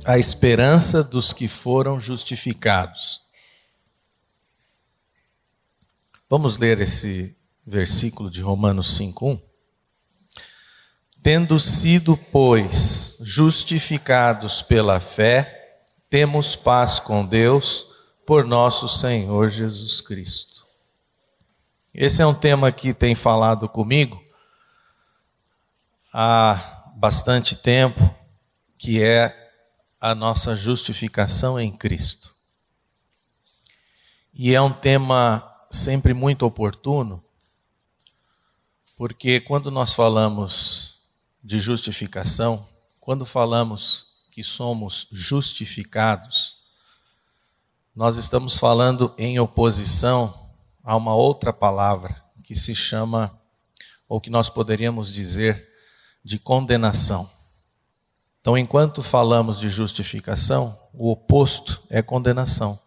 a esperança dos que foram justificados. Vamos ler esse versículo de Romanos 5:1. Tendo sido, pois, justificados pela fé, temos paz com Deus por nosso Senhor Jesus Cristo. Esse é um tema que tem falado comigo há bastante tempo, que é a nossa justificação em Cristo. E é um tema sempre muito oportuno, porque quando nós falamos de justificação, quando falamos que somos justificados, nós estamos falando em oposição a uma outra palavra que se chama, ou que nós poderíamos dizer, de condenação. Então, enquanto falamos de justificação, o oposto é condenação.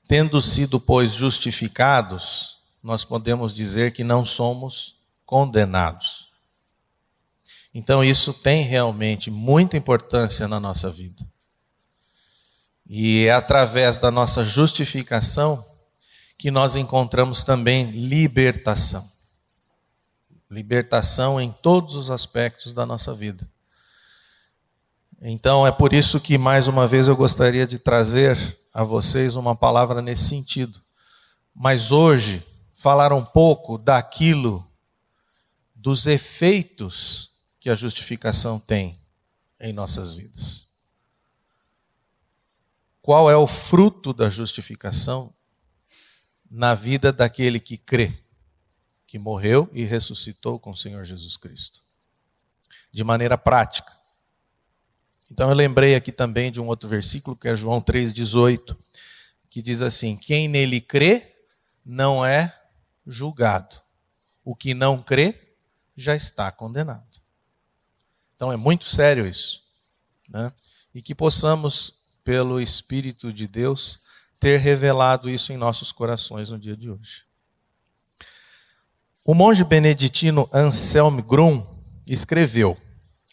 Tendo sido, pois, justificados, nós podemos dizer que não somos condenados. Então, isso tem realmente muita importância na nossa vida. E é através da nossa justificação que nós encontramos também libertação. Libertação em todos os aspectos da nossa vida. Então é por isso que mais uma vez eu gostaria de trazer a vocês uma palavra nesse sentido. Mas hoje, falar um pouco daquilo, dos efeitos que a justificação tem em nossas vidas. Qual é o fruto da justificação na vida daquele que crê, que morreu e ressuscitou com o Senhor Jesus Cristo? De maneira prática. Então eu lembrei aqui também de um outro versículo, que é João 3,18, que diz assim: quem nele crê não é julgado. O que não crê já está condenado. Então é muito sério isso, né? E que possamos, pelo Espírito de Deus, ter revelado isso em nossos corações no dia de hoje. O monge beneditino Anselm Grün escreveu: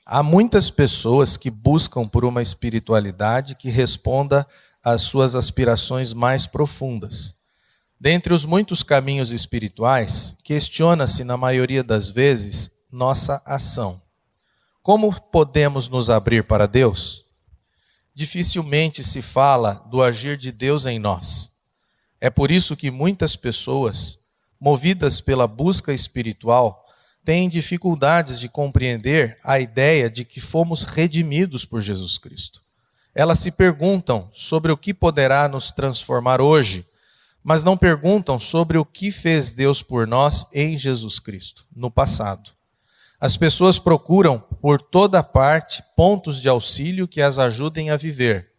há muitas pessoas que buscam por uma espiritualidade que responda às suas aspirações mais profundas. Dentre os muitos caminhos espirituais, questiona-se, na maioria das vezes, nossa ação. Como podemos nos abrir para Deus? Dificilmente se fala do agir de Deus em nós. É por isso que muitas pessoas, movidas pela busca espiritual, têm dificuldades de compreender a ideia de que fomos redimidos por Jesus Cristo. Elas se perguntam sobre o que poderá nos transformar hoje, mas não perguntam sobre o que fez Deus por nós em Jesus Cristo, no passado. As pessoas procuram por toda parte pontos de auxílio que as ajudem a viver.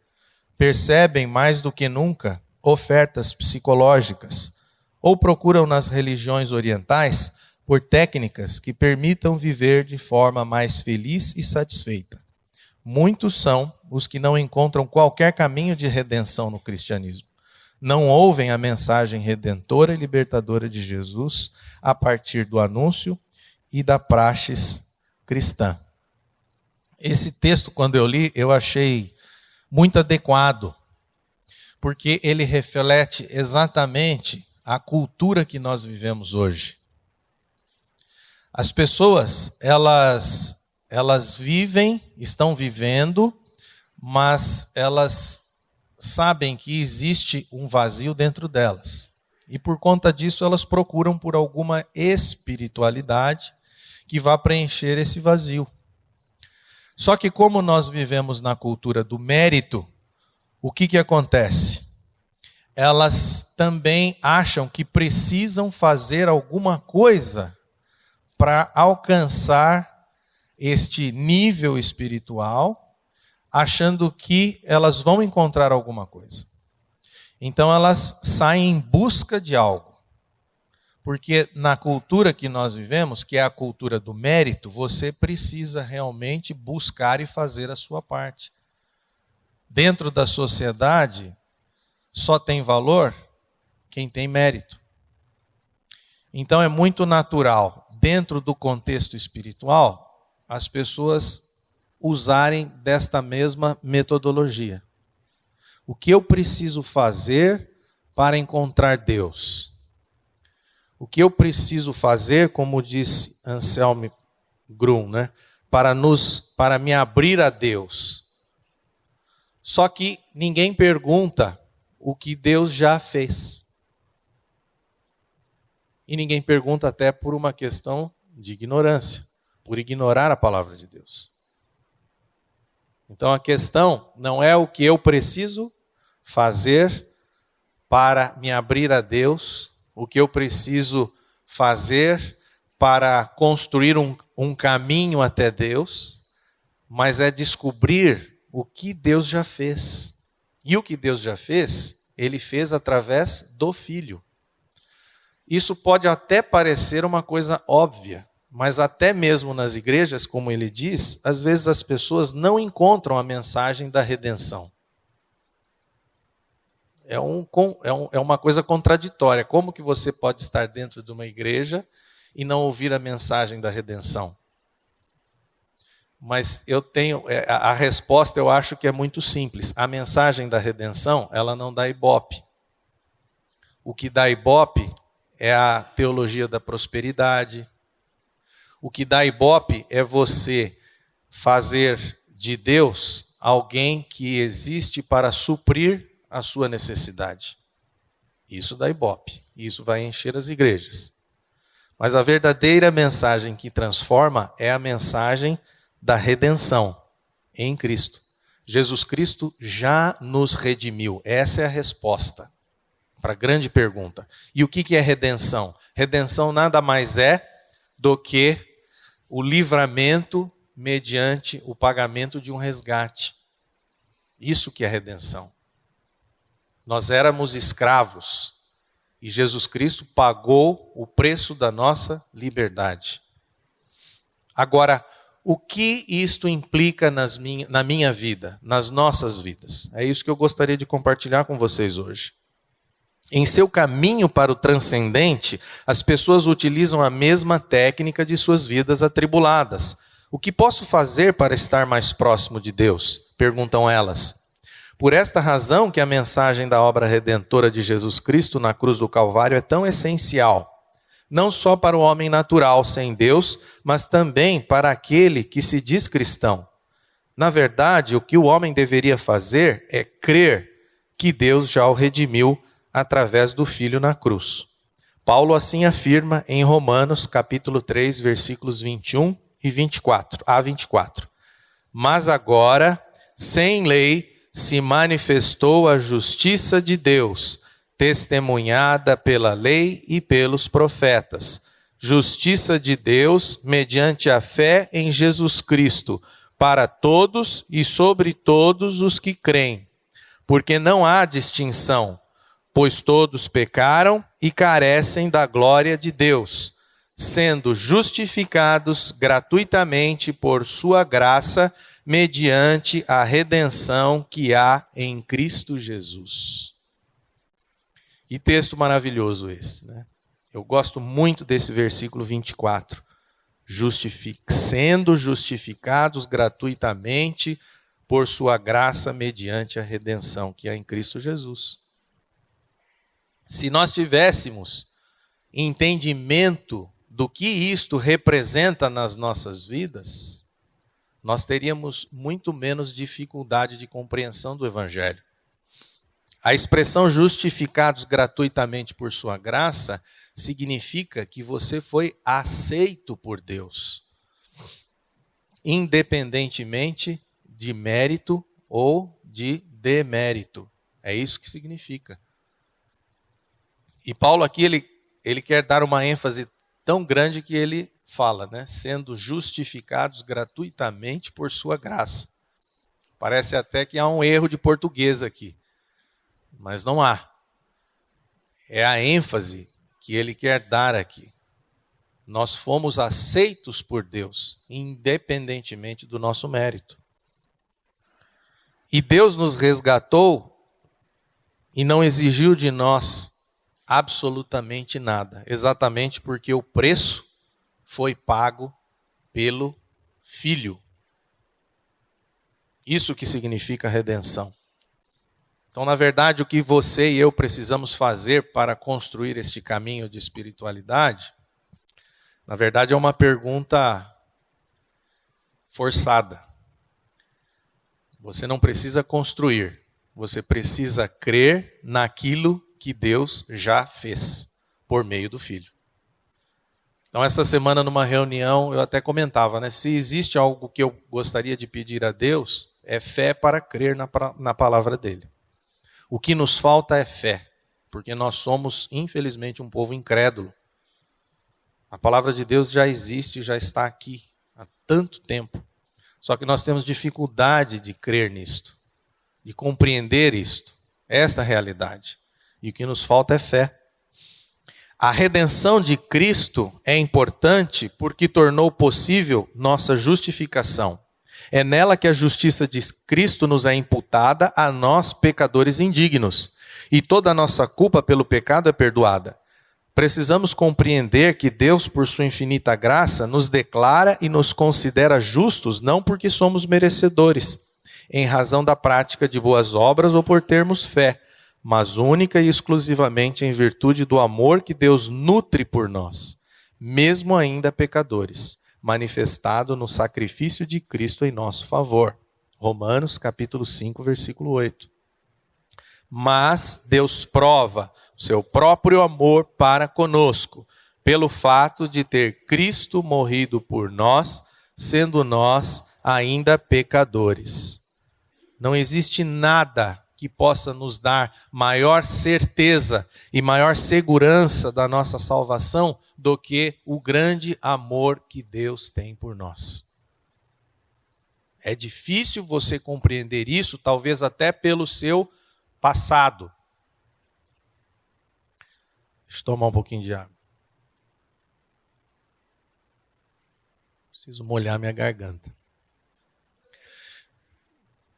Percebem mais do que nunca ofertas psicológicas, ou procuram nas religiões orientais por técnicas que permitam viver de forma mais feliz e satisfeita. Muitos são os que não encontram qualquer caminho de redenção no cristianismo. Não ouvem a mensagem redentora e libertadora de Jesus a partir do anúncio e da praxis cristã. Esse texto, quando eu li, eu achei muito adequado, porque ele reflete exatamente a cultura que nós vivemos hoje. As pessoas, elas vivem, estão vivendo, mas elas sabem que existe um vazio dentro delas. E por conta disso, elas procuram por alguma espiritualidade que vá preencher esse vazio. Só que como nós vivemos na cultura do mérito, o que acontece? Elas também acham que precisam fazer alguma coisa para alcançar este nível espiritual, achando que elas vão encontrar alguma coisa. Então elas saem em busca de algo. Porque na cultura que nós vivemos, que é a cultura do mérito, você precisa realmente buscar e fazer a sua parte. Dentro da sociedade, só tem valor quem tem mérito. Então é muito natural, dentro do contexto espiritual, as pessoas usarem desta mesma metodologia. O que eu preciso fazer para encontrar Deus? O que eu preciso fazer, como disse Anselmo Grum, né? Para me abrir a Deus. Só que ninguém pergunta o que Deus já fez. E ninguém pergunta até por uma questão de ignorância, por ignorar a palavra de Deus. Então a questão não é o que eu preciso fazer para me abrir a Deus, o que eu preciso fazer para construir um caminho até Deus, mas é descobrir o que Deus já fez. E o que Deus já fez, Ele fez através do Filho. Isso pode até parecer uma coisa óbvia, mas até mesmo nas igrejas, como ele diz, às vezes as pessoas não encontram a mensagem da redenção. É uma coisa contraditória. Como que você pode estar dentro de uma igreja e não ouvir a mensagem da redenção? Mas a resposta eu acho que é muito simples. A mensagem da redenção, ela não dá ibope. O que dá ibope é a teologia da prosperidade. O que dá ibope é você fazer de Deus alguém que existe para suprir a sua necessidade. Isso dá ibope. Isso vai encher as igrejas. Mas a verdadeira mensagem que transforma é a mensagem da redenção em Cristo. Jesus Cristo já nos redimiu. Essa é a resposta para a grande pergunta. E o que é redenção? Redenção nada mais é do que o livramento mediante o pagamento de um resgate. Isso que é redenção. Nós éramos escravos e Jesus Cristo pagou o preço da nossa liberdade. Agora, o que isto implica na minha vida, nas nossas vidas? É isso que eu gostaria de compartilhar com vocês hoje. Em seu caminho para o transcendente, as pessoas utilizam a mesma técnica de suas vidas atribuladas. O que posso fazer para estar mais próximo de Deus? Perguntam elas. Por esta razão que a mensagem da obra redentora de Jesus Cristo na cruz do Calvário é tão essencial. Não só para o homem natural sem Deus, mas também para aquele que se diz cristão. Na verdade, o que o homem deveria fazer é crer que Deus já o redimiu através do Filho na cruz. Paulo assim afirma em Romanos, capítulo 3, versículos 21 e 24, a 24. Mas agora, sem lei, se manifestou a justiça de Deus, testemunhada pela lei e pelos profetas. Justiça de Deus mediante a fé em Jesus Cristo, para todos e sobre todos os que creem. Porque não há distinção, pois todos pecaram e carecem da glória de Deus, sendo justificados gratuitamente por sua graça, mediante a redenção que há em Cristo Jesus. Que texto maravilhoso esse, né? Eu gosto muito desse versículo 24. Sendo justificados gratuitamente por sua graça, mediante a redenção que há em Cristo Jesus. Se nós tivéssemos entendimento do que isto representa nas nossas vidas, nós teríamos muito menos dificuldade de compreensão do Evangelho. A expressão justificados gratuitamente por sua graça significa que você foi aceito por Deus, independentemente de mérito ou de demérito. É isso que significa. E Paulo aqui, ele quer dar uma ênfase tão grande que ele fala, né? Sendo justificados gratuitamente por sua graça. Parece até que há um erro de português aqui, mas não há. É a ênfase que ele quer dar aqui. Nós fomos aceitos por Deus, independentemente do nosso mérito. E Deus nos resgatou e não exigiu de nós absolutamente nada, exatamente porque o preço foi pago pelo Filho. Isso que significa redenção. Então, na verdade, o que você e eu precisamos fazer para construir este caminho de espiritualidade, na verdade, é uma pergunta forçada. Você não precisa construir, você precisa crer naquilo que Deus já fez por meio do Filho. Então, essa semana, numa reunião, eu até comentava, né? Se existe algo que eu gostaria de pedir a Deus, é fé para crer na palavra dele. O que nos falta é fé, porque nós somos, infelizmente, um povo incrédulo. A palavra de Deus já existe, já está aqui há tanto tempo. Só que nós temos dificuldade de crer nisto, de compreender isto, esta realidade. E o que nos falta é fé. A redenção de Cristo é importante porque tornou possível nossa justificação. É nela que a justiça de Cristo nos é imputada a nós, pecadores indignos. E toda a nossa culpa pelo pecado é perdoada. Precisamos compreender que Deus, por sua infinita graça, nos declara e nos considera justos, não porque somos merecedores, em razão da prática de boas obras ou por termos fé, mas única e exclusivamente em virtude do amor que Deus nutre por nós, mesmo ainda pecadores, manifestado no sacrifício de Cristo em nosso favor. Romanos capítulo 5, versículo 8. Mas Deus prova o seu próprio amor para conosco, pelo fato de ter Cristo morrido por nós, sendo nós ainda pecadores. Não existe nada que possa nos dar maior certeza e maior segurança da nossa salvação do que o grande amor que Deus tem por nós. É difícil você compreender isso, talvez até pelo seu passado. Deixa eu tomar um pouquinho de água. Preciso molhar minha garganta.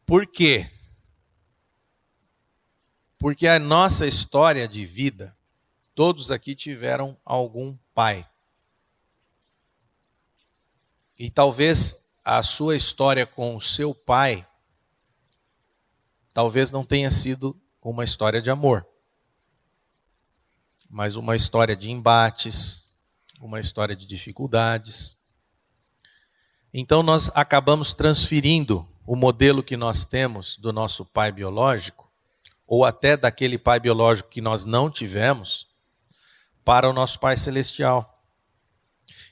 Por quê? Porque a nossa história de vida, todos aqui tiveram algum pai. E talvez a sua história com o seu pai, talvez não tenha sido uma história de amor, mas uma história de embates, uma história de dificuldades. Então nós acabamos transferindo o modelo que nós temos do nosso pai biológico, ou até daquele pai biológico que nós não tivemos, para o nosso Pai Celestial.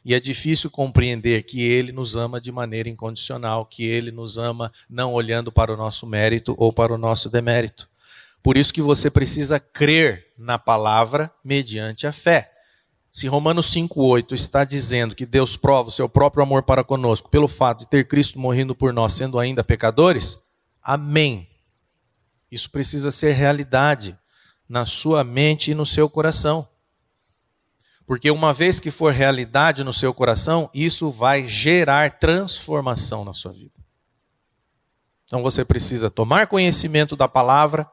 E é difícil compreender que Ele nos ama de maneira incondicional, que Ele nos ama não olhando para o nosso mérito ou para o nosso demérito. Por isso que você precisa crer na palavra mediante a fé. Se Romanos 5,8 está dizendo que Deus prova o seu próprio amor para conosco pelo fato de ter Cristo morrendo por nós, sendo ainda pecadores, amém. Isso precisa ser realidade na sua mente e no seu coração. Porque uma vez que for realidade no seu coração, isso vai gerar transformação na sua vida. Então você precisa tomar conhecimento da palavra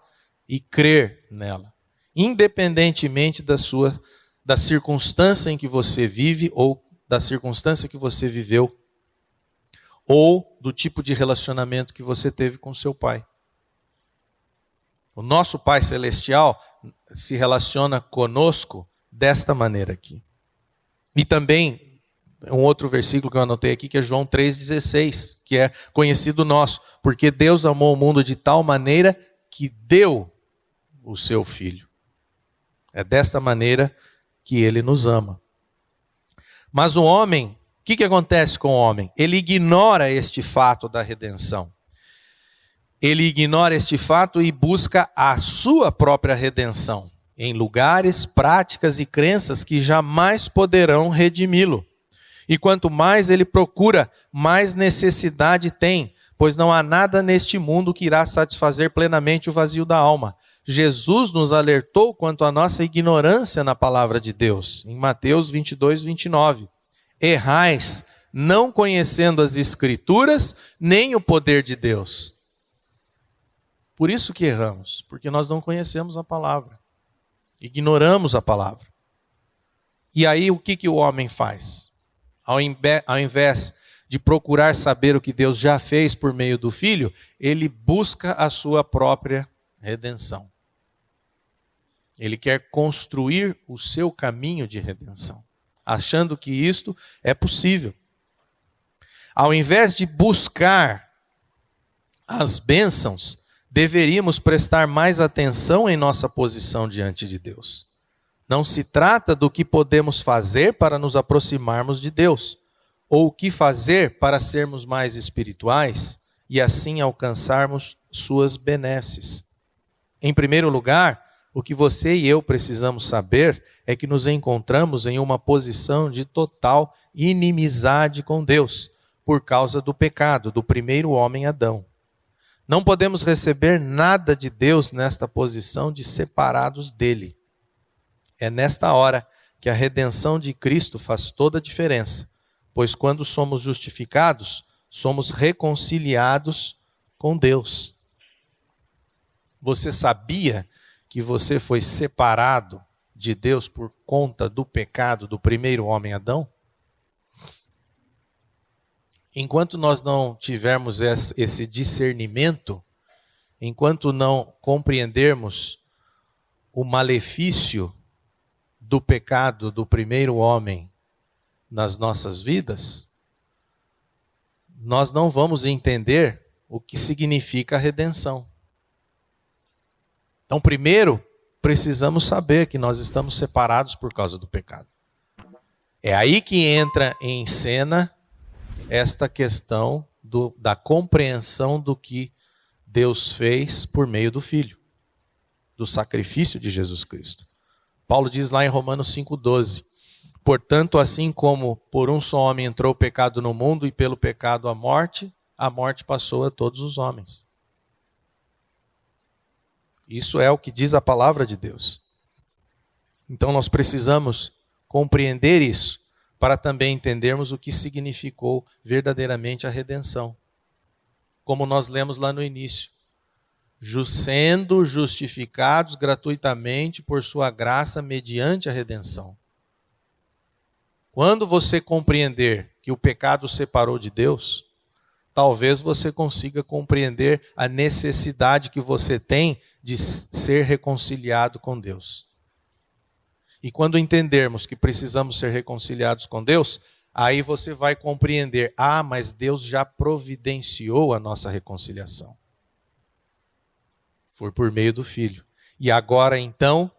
e crer nela, independentemente da circunstância em que você vive ou da circunstância que você viveu, ou do tipo de relacionamento que você teve com seu pai. O nosso Pai Celestial se relaciona conosco desta maneira aqui. E também, um outro versículo que eu anotei aqui, que é João 3,16, que é conhecido nosso. Porque Deus amou o mundo de tal maneira que deu o seu Filho. É desta maneira que Ele nos ama. Mas o homem, o que acontece com o homem? Ele ignora este fato da redenção. Ele ignora este fato e busca a sua própria redenção em lugares, práticas e crenças que jamais poderão redimi-lo. E quanto mais ele procura, mais necessidade tem, pois não há nada neste mundo que irá satisfazer plenamente o vazio da alma. Jesus nos alertou quanto à nossa ignorância na palavra de Deus, em Mateus 22, 29. Errais, não conhecendo as Escrituras, nem o poder de Deus. Por isso que erramos, porque nós não conhecemos a palavra. Ignoramos a palavra. E aí o que o homem faz? Ao invés de procurar saber o que Deus já fez por meio do Filho, ele busca a sua própria redenção. Ele quer construir o seu caminho de redenção, achando que isto é possível. Ao invés de buscar as bênçãos, deveríamos prestar mais atenção em nossa posição diante de Deus. Não se trata do que podemos fazer para nos aproximarmos de Deus, ou o que fazer para sermos mais espirituais e assim alcançarmos suas benesses. Em primeiro lugar, o que você e eu precisamos saber é que nos encontramos em uma posição de total inimizade com Deus, por causa do pecado do primeiro homem Adão. Não podemos receber nada de Deus nesta posição de separados dele. É nesta hora que a redenção de Cristo faz toda a diferença, pois quando somos justificados, somos reconciliados com Deus. Você sabia que você foi separado de Deus por conta do pecado do primeiro homem Adão? Enquanto nós não tivermos esse discernimento, enquanto não compreendermos o malefício do pecado do primeiro homem nas nossas vidas, nós não vamos entender o que significa a redenção. Então, primeiro, precisamos saber que nós estamos separados por causa do pecado. É aí que entra em cena esta questão da compreensão do que Deus fez por meio do Filho, do sacrifício de Jesus Cristo. Paulo diz lá em Romanos 5,12, portanto, assim como por um só homem entrou o pecado no mundo e pelo pecado a morte passou a todos os homens. Isso é o que diz a palavra de Deus. Então nós precisamos compreender isso, para também entendermos o que significou verdadeiramente a redenção. Como nós lemos lá no início. Sendo justificados gratuitamente por sua graça mediante a redenção. Quando você compreender que o pecado separou de Deus, talvez você consiga compreender a necessidade que você tem de ser reconciliado com Deus. E quando entendermos que precisamos ser reconciliados com Deus, aí você vai compreender, mas Deus já providenciou a nossa reconciliação. Foi por meio do Filho. E agora então,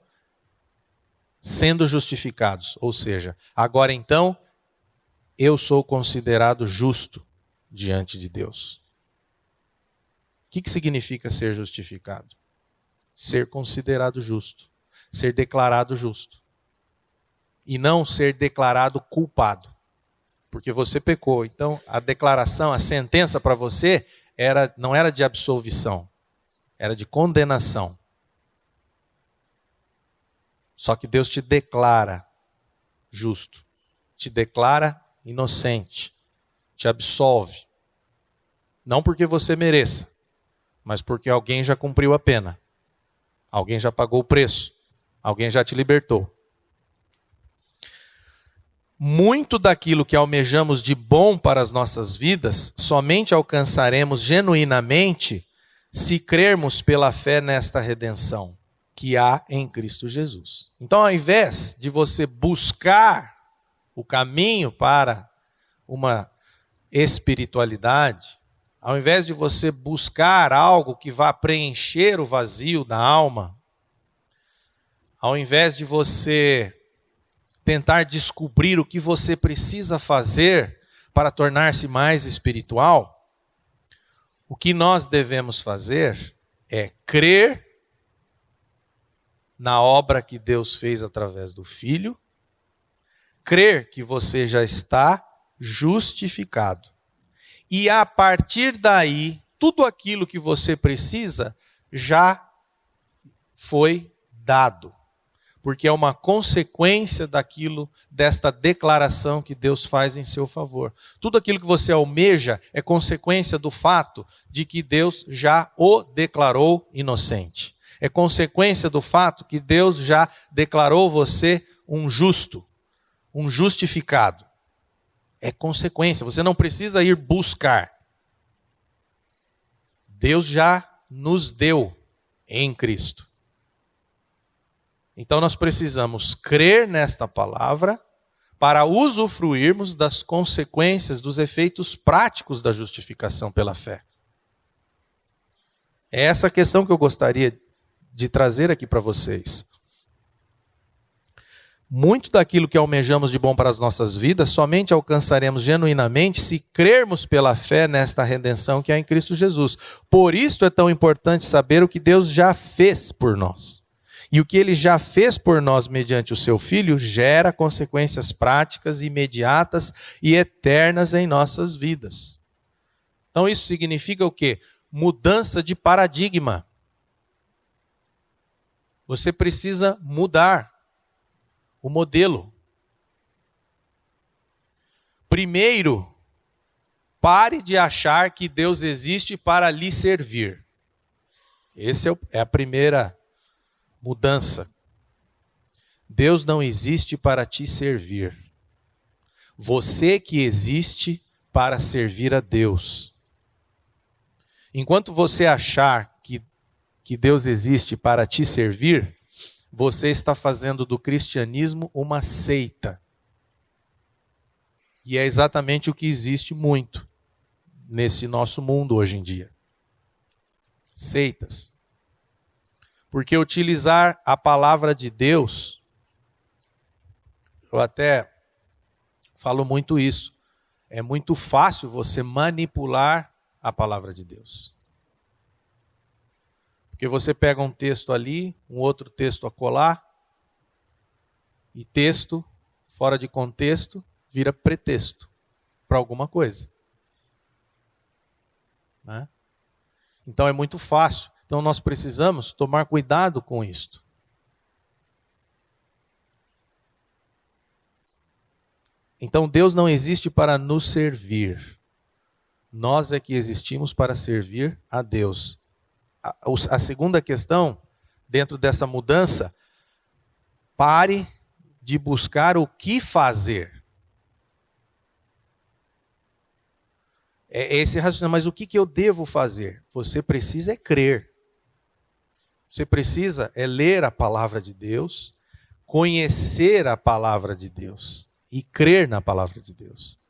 sendo justificados, ou seja, agora então, eu sou considerado justo diante de Deus. O que significa ser justificado? Ser considerado justo, ser declarado justo. E não ser declarado culpado, porque você pecou. Então, a declaração, a sentença para você não era de absolvição, era de condenação. Só que Deus te declara justo, te declara inocente, te absolve. Não porque você mereça, mas porque alguém já cumpriu a pena, alguém já pagou o preço, alguém já te libertou. Muito daquilo que almejamos de bom para as nossas vidas, somente alcançaremos genuinamente se crermos pela fé nesta redenção que há em Cristo Jesus. Então, ao invés de você buscar o caminho para uma espiritualidade, ao invés de você buscar algo que vá preencher o vazio da alma, ao invés de você tentar descobrir o que você precisa fazer para tornar-se mais espiritual, o que nós devemos fazer é crer na obra que Deus fez através do Filho, crer que você já está justificado. E a partir daí, tudo aquilo que você precisa já foi dado. Porque é uma consequência desta declaração que Deus faz em seu favor. Tudo aquilo que você almeja é consequência do fato de que Deus já o declarou inocente. É consequência do fato que Deus já declarou você um justo, um justificado. É consequência, você não precisa ir buscar. Deus já nos deu em Cristo. Então nós precisamos crer nesta palavra para usufruirmos das consequências, dos efeitos práticos da justificação pela fé. É essa a questão que eu gostaria de trazer aqui para vocês. Muito daquilo que almejamos de bom para as nossas vidas somente alcançaremos genuinamente se crermos pela fé nesta redenção que há em Cristo Jesus. Por isso é tão importante saber o que Deus já fez por nós. E o que Ele já fez por nós mediante o Seu Filho gera consequências práticas, imediatas e eternas em nossas vidas. Então isso significa o quê? Mudança de paradigma. Você precisa mudar o modelo. Primeiro, pare de achar que Deus existe para lhe servir. Essa é a primeira mudança. Deus não existe para te servir. Você que existe para servir a Deus. Enquanto você achar que Deus existe para te servir, você está fazendo do cristianismo uma seita. E é exatamente o que existe muito nesse nosso mundo hoje em dia. Seitas. Porque utilizar a palavra de Deus, eu até falo muito isso, é muito fácil você manipular a palavra de Deus. Porque você pega um texto ali, um outro texto acolá, e texto, fora de contexto, vira pretexto para alguma coisa. Né? Então é muito fácil. Então nós precisamos tomar cuidado com isto. Então Deus não existe para nos servir. Nós é que existimos para servir a Deus. A segunda questão, dentro dessa mudança, pare de buscar o que fazer. É esse raciocínio, mas o que eu devo fazer? Você precisa crer. Você precisa ler a palavra de Deus, conhecer a palavra de Deus e crer na palavra de Deus.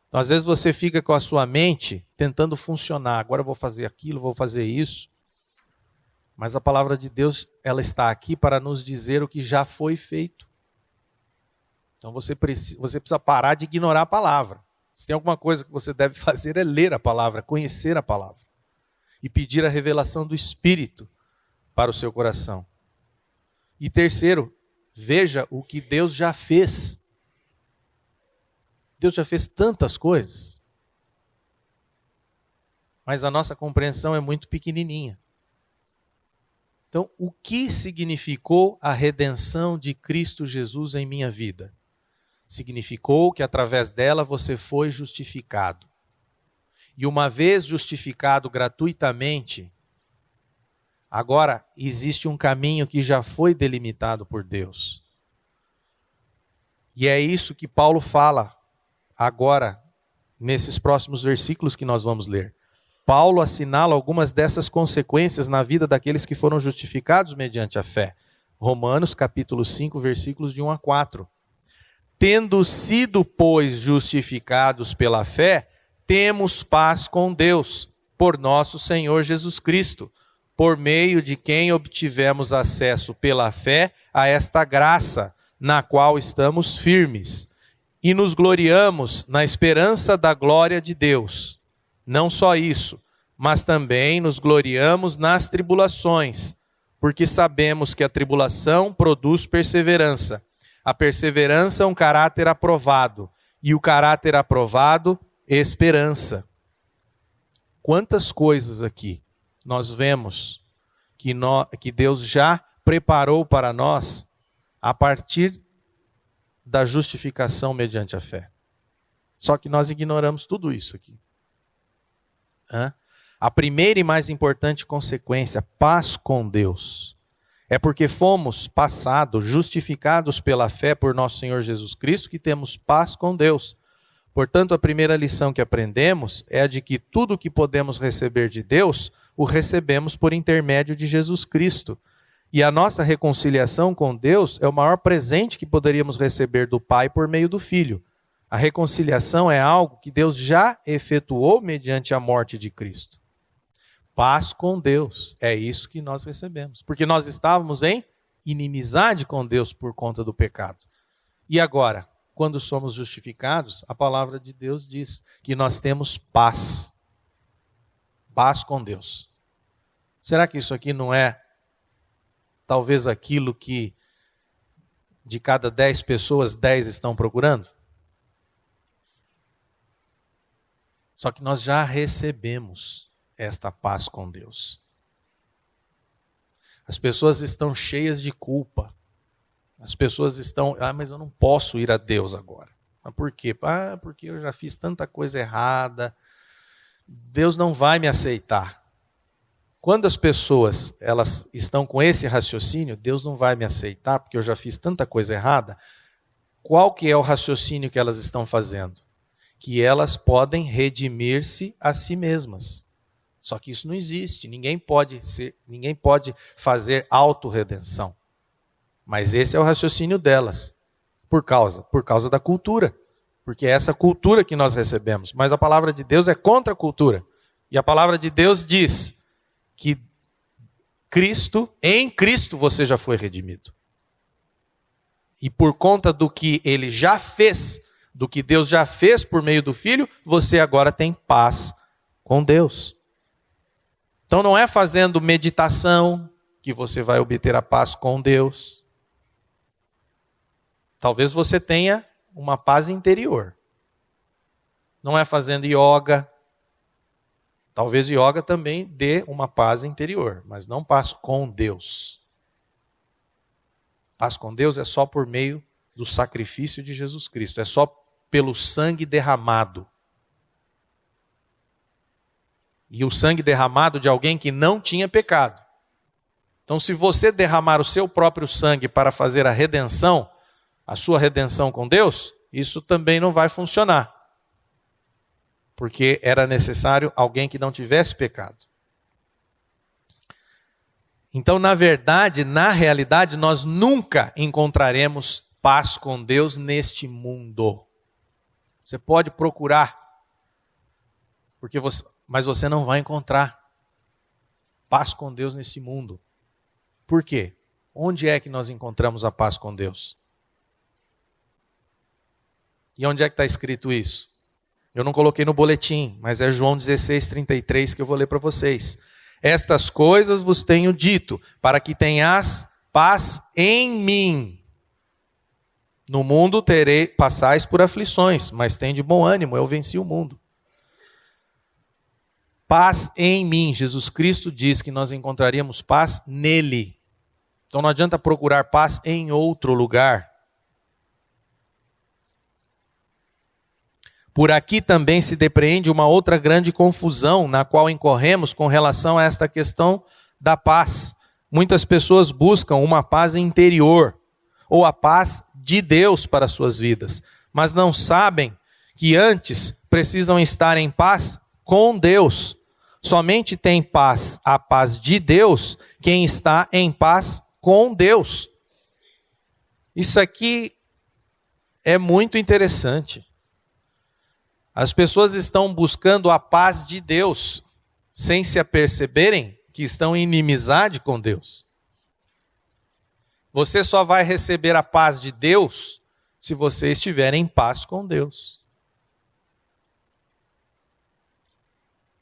Então, às vezes você fica com a sua mente tentando funcionar. Agora eu vou fazer aquilo, vou fazer isso. Mas a palavra de Deus, ela está aqui para nos dizer o que já foi feito. Então você precisa parar de ignorar a palavra. Se tem alguma coisa que você deve fazer é ler a palavra, conhecer a palavra. E pedir a revelação do Espírito para o seu coração. E terceiro, veja o que Deus já fez. Deus já fez tantas coisas, mas a nossa compreensão é muito pequenininha. Então, o que significou a redenção de Cristo Jesus em minha vida? Significou que através dela você foi justificado. E uma vez justificado gratuitamente, agora existe um caminho que já foi delimitado por Deus. E é isso que Paulo fala agora, nesses próximos versículos que nós vamos ler. Paulo assinala algumas dessas consequências na vida daqueles que foram justificados mediante a fé. Romanos capítulo 5, versículos de 1 a 4. Tendo sido, pois, justificados pela fé, temos paz com Deus, por nosso Senhor Jesus Cristo, por meio de quem obtivemos acesso pela fé a esta graça, na qual estamos firmes. E nos gloriamos na esperança da glória de Deus. Não só isso, mas também nos gloriamos nas tribulações, porque sabemos que a tribulação produz perseverança. A perseverança um caráter aprovado, e o caráter aprovado, esperança. Quantas coisas aqui nós vemos que Deus já preparou para nós a partir da justificação mediante a fé. Só que nós ignoramos tudo isso aqui. A primeira e mais importante consequência, paz com Deus. É porque fomos passados, justificados pela fé por nosso Senhor Jesus Cristo, que temos paz com Deus. Portanto, a primeira lição que aprendemos é a de que tudo o que podemos receber de Deus, o recebemos por intermédio de Jesus Cristo. E a nossa reconciliação com Deus é o maior presente que poderíamos receber do Pai por meio do Filho. A reconciliação é algo que Deus já efetuou mediante a morte de Cristo. Paz com Deus, é isso que nós recebemos. Porque nós estávamos em inimizade com Deus por conta do pecado. E agora, quando somos justificados, a palavra de Deus diz que nós temos paz. Paz com Deus. Será que isso aqui não é talvez aquilo que de cada 10 pessoas, 10 estão procurando? Só que nós já recebemos esta paz com Deus. As pessoas estão cheias de culpa. As pessoas estão, mas eu não posso ir a Deus agora. Mas por quê? Porque eu já fiz tanta coisa errada. Deus não vai me aceitar. Quando as pessoas elas estão com esse raciocínio, Deus não vai me aceitar porque eu já fiz tanta coisa errada, qual que é o raciocínio que elas estão fazendo? Que elas podem redimir-se a si mesmas. Só que isso não existe, ninguém pode fazer autorredenção. Mas esse é o raciocínio delas, por causa da cultura. Porque é essa cultura que nós recebemos. Mas a palavra de Deus é contra a cultura. E a palavra de Deus diz que em Cristo você já foi redimido. E por conta do que ele já fez, do que Deus já fez por meio do Filho, você agora tem paz com Deus. Então não é fazendo meditação que você vai obter a paz com Deus. Talvez você tenha uma paz interior. Não é fazendo yoga. Talvez yoga também dê uma paz interior, mas não paz com Deus. Paz com Deus é só por meio do sacrifício de Jesus Cristo, é só pelo sangue derramado. E o sangue derramado de alguém que não tinha pecado. Então, se você derramar o seu próprio sangue para fazer a redenção, a sua redenção com Deus, isso também não vai funcionar. Porque era necessário alguém que não tivesse pecado. Então, na verdade, na realidade, nós nunca encontraremos paz com Deus neste mundo. Você pode procurar, mas você não vai encontrar paz com Deus nesse mundo. Por quê? Onde é que nós encontramos a paz com Deus? E onde é que está escrito isso? Eu não coloquei no boletim, mas é João 16:33 que eu vou ler para vocês. Estas coisas vos tenho dito, para que tenhas paz em mim. No mundo passais por aflições, mas tem de bom ânimo, eu venci o mundo. Paz em mim. Jesus Cristo diz que nós encontraríamos paz nele. Então não adianta procurar paz em outro lugar. Por aqui também se depreende uma outra grande confusão na qual incorremos com relação a esta questão da paz. Muitas pessoas buscam uma paz interior, ou a paz de Deus para suas vidas, mas não sabem que antes precisam estar em paz com Deus. Somente tem paz, a paz de Deus, quem está em paz com Deus. Isso aqui é muito interessante. As pessoas estão buscando a paz de Deus, sem se aperceberem que estão em inimizade com Deus. Você só vai receber a paz de Deus se você estiver em paz com Deus.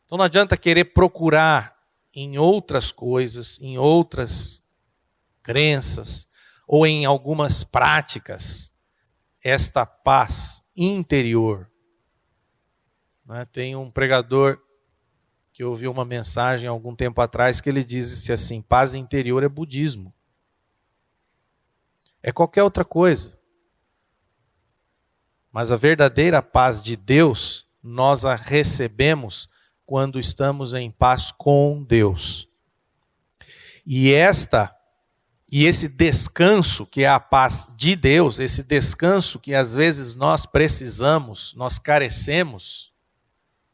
Então não adianta querer procurar em outras coisas, em outras crenças, ou em algumas práticas, esta paz interior. Tem um pregador que eu ouvi uma mensagem há algum tempo atrás que ele disse assim: paz interior é budismo. É qualquer outra coisa. Mas a verdadeira paz de Deus, nós a recebemos quando estamos em paz com Deus. E esta E esse descanso, que é a paz de Deus, esse descanso que às vezes nós precisamos, nós carecemos,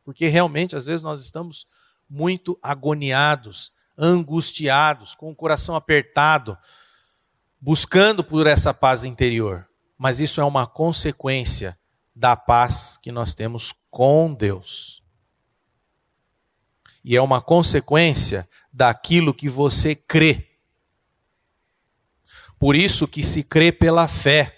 porque realmente às vezes nós estamos muito agoniados, angustiados, com o coração apertado, buscando por essa paz interior. Mas isso é uma consequência da paz que nós temos com Deus. E é uma consequência daquilo que você crê. Por isso que se crê pela fé.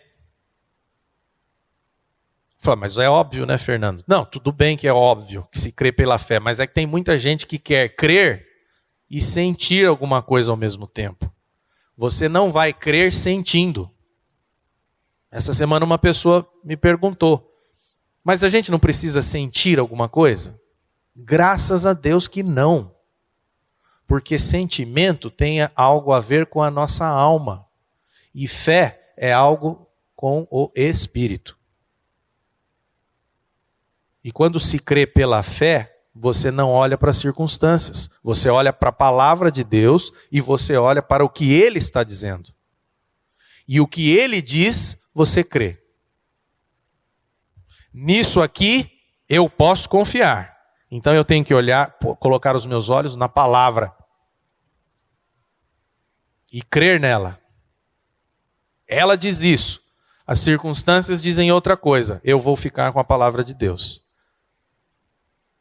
Fala, mas é óbvio, né, Fernando? Não, tudo bem que é óbvio que se crê pela fé, mas é que tem muita gente que quer crer e sentir alguma coisa ao mesmo tempo. Você não vai crer sentindo. Essa semana uma pessoa me perguntou, mas a gente não precisa sentir alguma coisa? Graças a Deus que não. Porque sentimento tem algo a ver com a nossa alma. E fé é algo com o Espírito. E quando se crê pela fé, você não olha para as circunstâncias. Você olha para a palavra de Deus e você olha para o que Ele está dizendo. E o que Ele diz, você crê. Nisso aqui, eu posso confiar. Então eu tenho que olhar, colocar os meus olhos na palavra. E crer nela. Ela diz isso. As circunstâncias dizem outra coisa. Eu vou ficar com a palavra de Deus.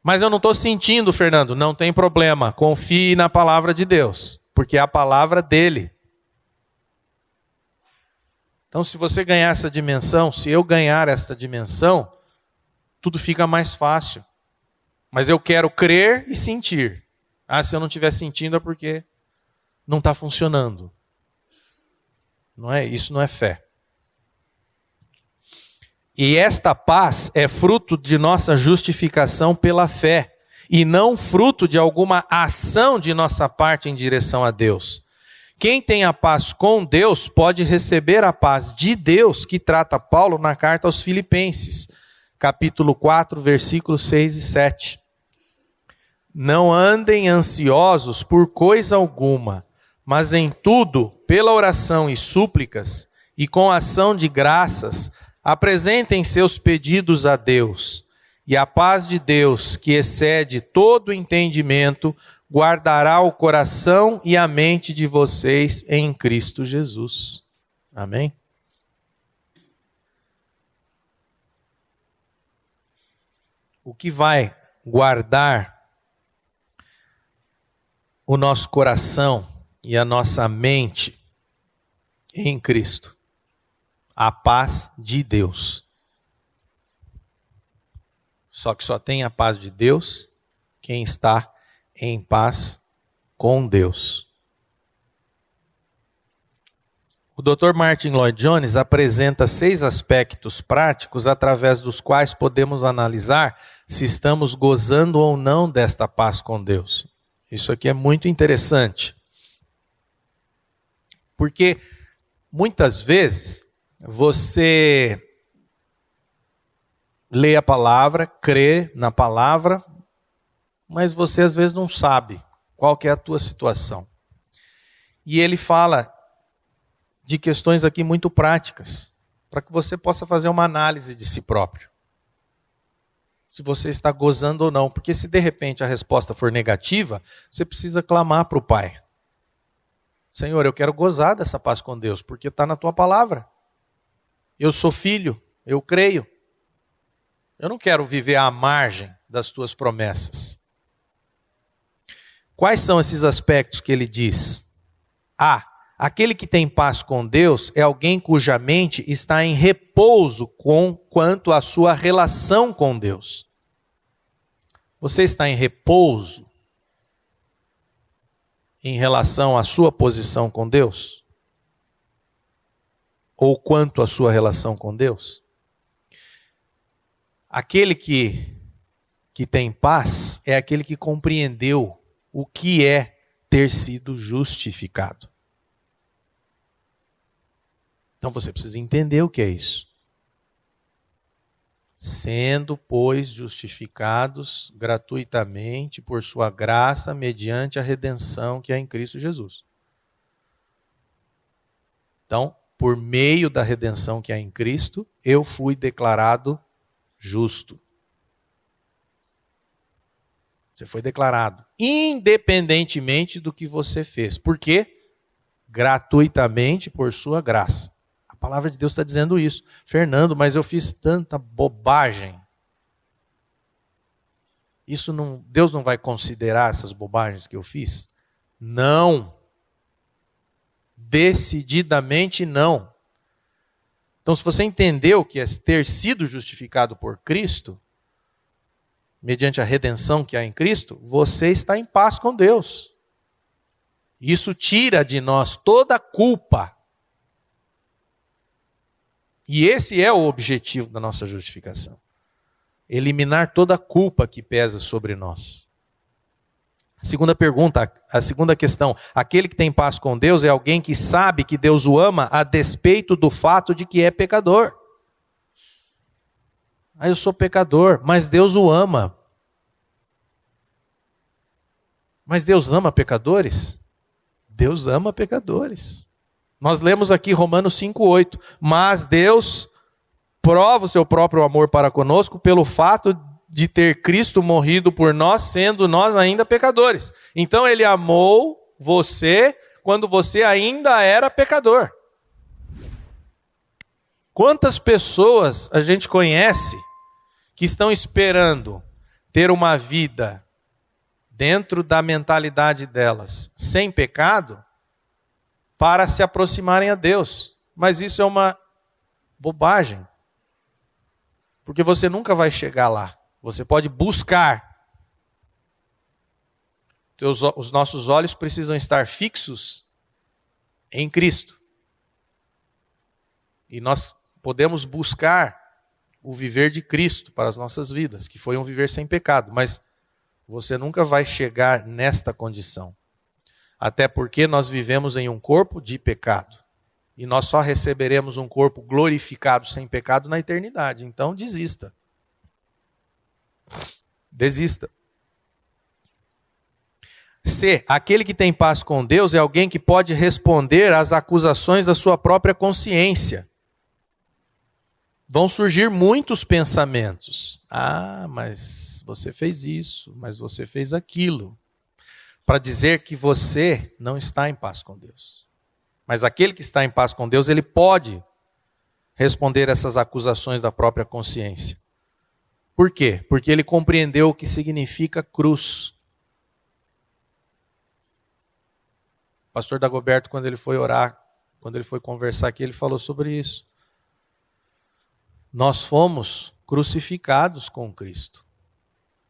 Mas eu não estou sentindo, Fernando. Não tem problema. Confie na palavra de Deus. Porque é a palavra dele. Então, se você ganhar essa dimensão, se eu ganhar esta dimensão, tudo fica mais fácil. Mas eu quero crer e sentir. Ah, se eu não estiver sentindo é porque não está funcionando. Não é? Isso não é fé. E esta paz é fruto de nossa justificação pela fé, e não fruto de alguma ação de nossa parte em direção a Deus. Quem tem a paz com Deus pode receber a paz de Deus, que trata Paulo na carta aos Filipenses, capítulo 4, versículos 6 e 7. Não andem ansiosos por coisa alguma, mas em tudo, pela oração e súplicas, e com ação de graças, apresentem seus pedidos a Deus, e a paz de Deus, que excede todo entendimento, guardará o coração e a mente de vocês em Cristo Jesus. Amém? O que vai guardar o nosso coração e a nossa mente em Cristo? A paz de Deus. Só que só tem a paz de Deus quem está em paz com Deus. O Dr. Martin Lloyd Jones apresenta 6 aspectos práticos através dos quais podemos analisar se estamos gozando ou não desta paz com Deus. Isso aqui é muito interessante. Porque muitas vezes você lê a palavra, crê na palavra, mas você às vezes não sabe qual que é a tua situação. E ele fala de questões aqui muito práticas, para que você possa fazer uma análise de si próprio. Se você está gozando ou não, porque se de repente a resposta for negativa, você precisa clamar para o Pai. Senhor, eu quero gozar dessa paz com Deus, porque está na tua palavra. Eu sou filho, eu creio. Eu não quero viver à margem das tuas promessas. Quais são esses aspectos que ele diz? Aquele que tem paz com Deus é alguém cuja mente está em repouso quanto à sua relação com Deus. Você está em repouso em relação à sua posição com Deus? Ou quanto à sua relação com Deus? Aquele que tem paz é aquele que compreendeu o que é ter sido justificado. Então você precisa entender o que é isso. Sendo, pois, justificados gratuitamente por sua graça, mediante a redenção que é em Cristo Jesus. Então, por meio da redenção que há em Cristo, eu fui declarado justo. Você foi declarado, independentemente do que você fez. Por quê? Gratuitamente por sua graça. A palavra de Deus está dizendo isso. Fernando, mas eu fiz tanta bobagem. Deus não vai considerar essas bobagens que eu fiz? Não. Decididamente não. Então, se você entendeu o que é ter sido justificado por Cristo, mediante a redenção que há em Cristo, você está em paz com Deus. Isso tira de nós toda a culpa. E esse é o objetivo da nossa justificação. Eliminar toda a culpa que pesa sobre nós. Segunda pergunta, a segunda questão. Aquele que tem paz com Deus é alguém que sabe que Deus o ama a despeito do fato de que é pecador. Eu sou pecador, mas Deus o ama. Mas Deus ama pecadores? Deus ama pecadores. Nós lemos aqui Romanos 5,8. Mas Deus prova o seu próprio amor para conosco pelo fato de ter Cristo morrido por nós, sendo nós ainda pecadores. Então ele amou você quando você ainda era pecador. Quantas pessoas a gente conhece que estão esperando ter uma vida dentro da mentalidade delas, sem pecado, para se aproximarem a Deus? Mas isso é uma bobagem. Porque você nunca vai chegar lá. Você pode buscar. Os nossos olhos precisam estar fixos em Cristo. E nós podemos buscar o viver de Cristo para as nossas vidas, que foi um viver sem pecado. Mas você nunca vai chegar nesta condição. Até porque nós vivemos em um corpo de pecado. E nós só receberemos um corpo glorificado sem pecado na eternidade. Então desista. Desista. C. Aquele que tem paz com Deus é alguém que pode responder às acusações da sua própria consciência. Vão surgir muitos pensamentos. Mas você fez isso, mas você fez aquilo. Para dizer que você não está em paz com Deus. Mas aquele que está em paz com Deus, ele pode responder essas acusações da própria consciência. Por quê? Porque ele compreendeu o que significa cruz. O pastor Dagoberto, quando ele foi orar, quando ele foi conversar aqui, ele falou sobre isso. Nós fomos crucificados com Cristo.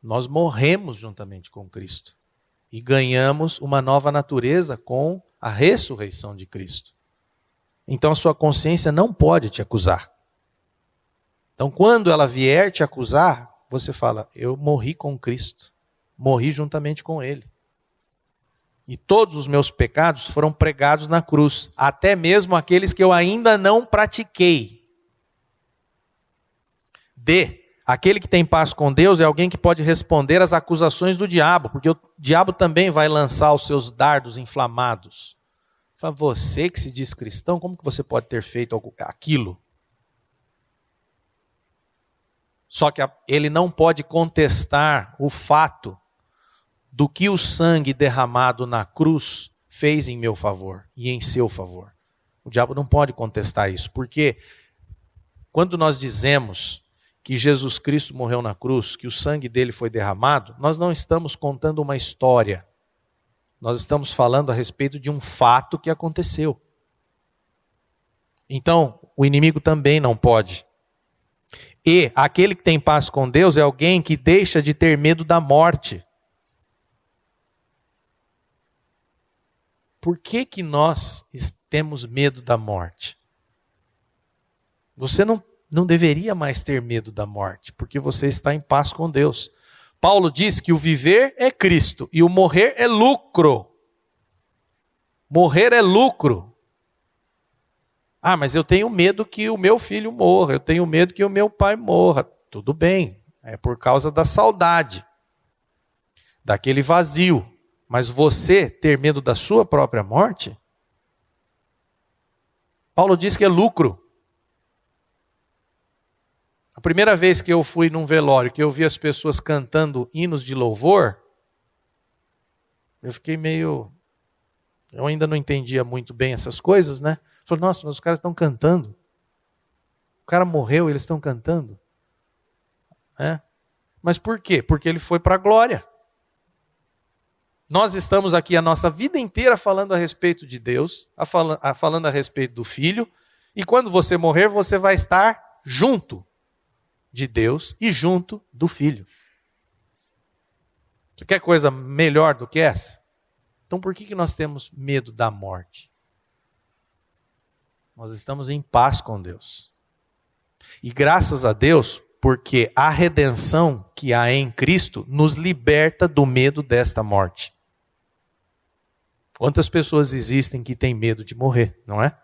Nós morremos juntamente com Cristo. E ganhamos uma nova natureza com a ressurreição de Cristo. Então a sua consciência não pode te acusar. Então quando ela vier te acusar, você fala, eu morri com Cristo. Morri juntamente com Ele. E todos os meus pecados foram pregados na cruz. Até mesmo aqueles que eu ainda não pratiquei. D. Aquele que tem paz com Deus é alguém que pode responder às acusações do diabo, porque o diabo também vai lançar os seus dardos inflamados. Fala, você que se diz cristão, como que você pode ter feito aquilo? Só que ele não pode contestar o fato do que o sangue derramado na cruz fez em meu favor e em seu favor. O diabo não pode contestar isso, porque quando nós dizemos que Jesus Cristo morreu na cruz, que o sangue dele foi derramado, nós não estamos contando uma história. Nós estamos falando a respeito de um fato que aconteceu. Então, o inimigo também não pode. E aquele que tem paz com Deus é alguém que deixa de ter medo da morte. Por que que nós temos medo da morte? Você não deveria mais ter medo da morte, porque você está em paz com Deus. Paulo diz que o viver é Cristo e o morrer é lucro. Morrer é lucro. Mas eu tenho medo que o meu filho morra, eu tenho medo que o meu pai morra. Tudo bem, é por causa da saudade, daquele vazio. Mas você ter medo da sua própria morte? Paulo diz que é lucro. A primeira vez que eu fui num velório, que eu vi as pessoas cantando hinos de louvor, eu fiquei meio... Eu ainda não entendia muito bem essas coisas, né? Falei, nossa, mas os caras estão cantando. O cara morreu e eles estão cantando. Mas por quê? Porque ele foi para a glória. Nós estamos aqui a nossa vida inteira falando a respeito de Deus, falando a respeito do Filho, e quando você morrer, você vai estar junto de Deus e junto do Filho. Você quer coisa melhor do que essa? Então por que nós temos medo da morte? Nós estamos em paz com Deus. E graças a Deus, porque a redenção que há em Cristo nos liberta do medo desta morte. Quantas pessoas existem que têm medo de morrer, não é?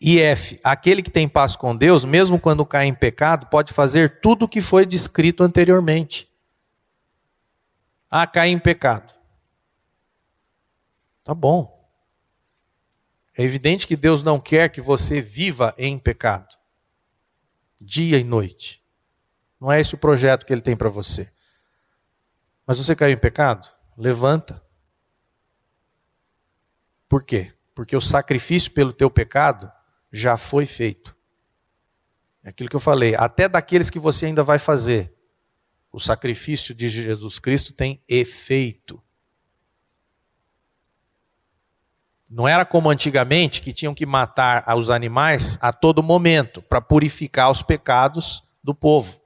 E F, aquele que tem paz com Deus, mesmo quando cai em pecado, pode fazer tudo o que foi descrito anteriormente. Cai em pecado. Tá bom. É evidente que Deus não quer que você viva em pecado. Dia e noite. Não é esse o projeto que Ele tem para você. Mas você caiu em pecado? Levanta. Por quê? Porque o sacrifício pelo teu pecado já foi feito. É aquilo que eu falei. Até daqueles que você ainda vai fazer. O sacrifício de Jesus Cristo tem efeito. Não era como antigamente, que tinham que matar os animais a todo momento, para purificar os pecados do povo.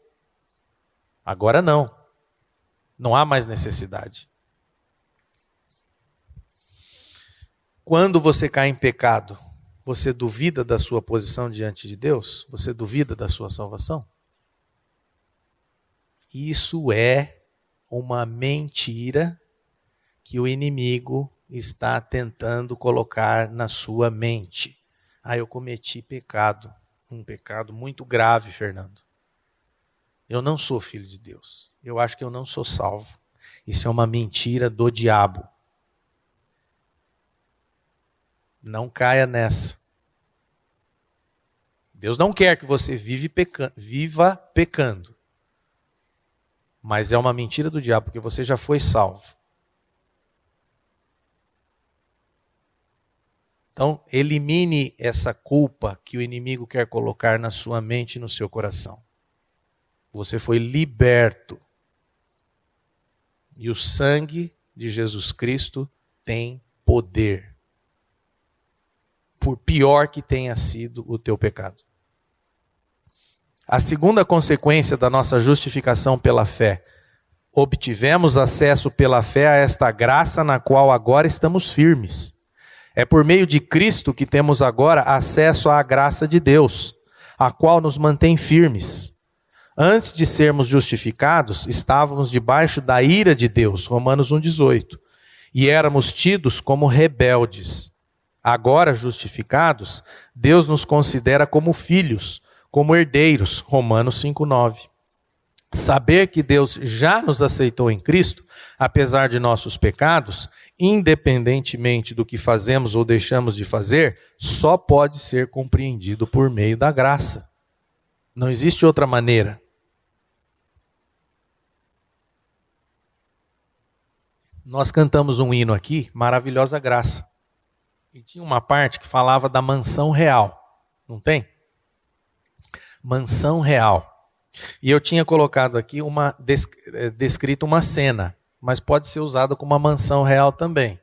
Agora não. Não há mais necessidade. Quando você cai em pecado, você duvida da sua posição diante de Deus? Você duvida da sua salvação? Isso é uma mentira que o inimigo está tentando colocar na sua mente. Eu cometi pecado, um pecado muito grave, Fernando. Eu não sou filho de Deus. Eu acho que eu não sou salvo. Isso é uma mentira do diabo. Não caia nessa. Deus não quer que você viva pecando. Mas é uma mentira do diabo, porque você já foi salvo. Então, elimine essa culpa que o inimigo quer colocar na sua mente e no seu coração. Você foi liberto. E o sangue de Jesus Cristo tem poder. Por pior que tenha sido o teu pecado. A segunda consequência da nossa justificação pela fé. Obtivemos acesso pela fé a esta graça na qual agora estamos firmes. É por meio de Cristo que temos agora acesso à graça de Deus, a qual nos mantém firmes. Antes de sermos justificados, estávamos debaixo da ira de Deus, Romanos 1,18, e éramos tidos como rebeldes. Agora justificados, Deus nos considera como filhos, como herdeiros, Romanos 5,9. Saber que Deus já nos aceitou em Cristo, apesar de nossos pecados, independentemente do que fazemos ou deixamos de fazer, só pode ser compreendido por meio da graça. Não existe outra maneira. Nós cantamos um hino aqui, Maravilhosa Graça. E tinha uma parte que falava da mansão real. Não tem? Mansão real. E eu tinha colocado aqui descrito uma cena, mas pode ser usada como uma mansão real também.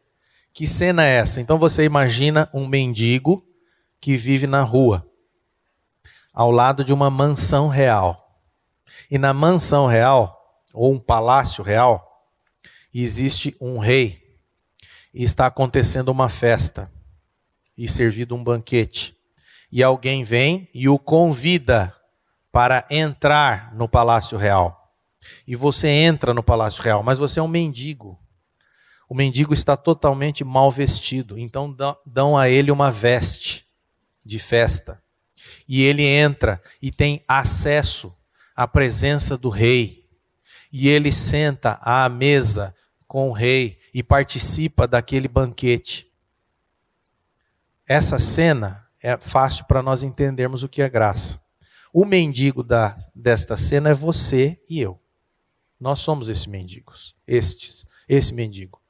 Que cena é essa? Então você imagina um mendigo que vive na rua, ao lado de uma mansão real. E na mansão real, ou um palácio real, existe um rei. E está acontecendo uma festa. E servido um banquete. E alguém vem e o convida para entrar no Palácio Real. E você entra no Palácio Real, mas você é um mendigo. O mendigo está totalmente mal vestido, então dão a ele uma veste de festa. E ele entra e tem acesso à presença do rei. E ele senta à mesa com o rei e participa daquele banquete. Essa cena é fácil para nós entendermos o que é graça. O mendigo desta cena é você e eu. Nós somos esses mendigos, esse mendigo.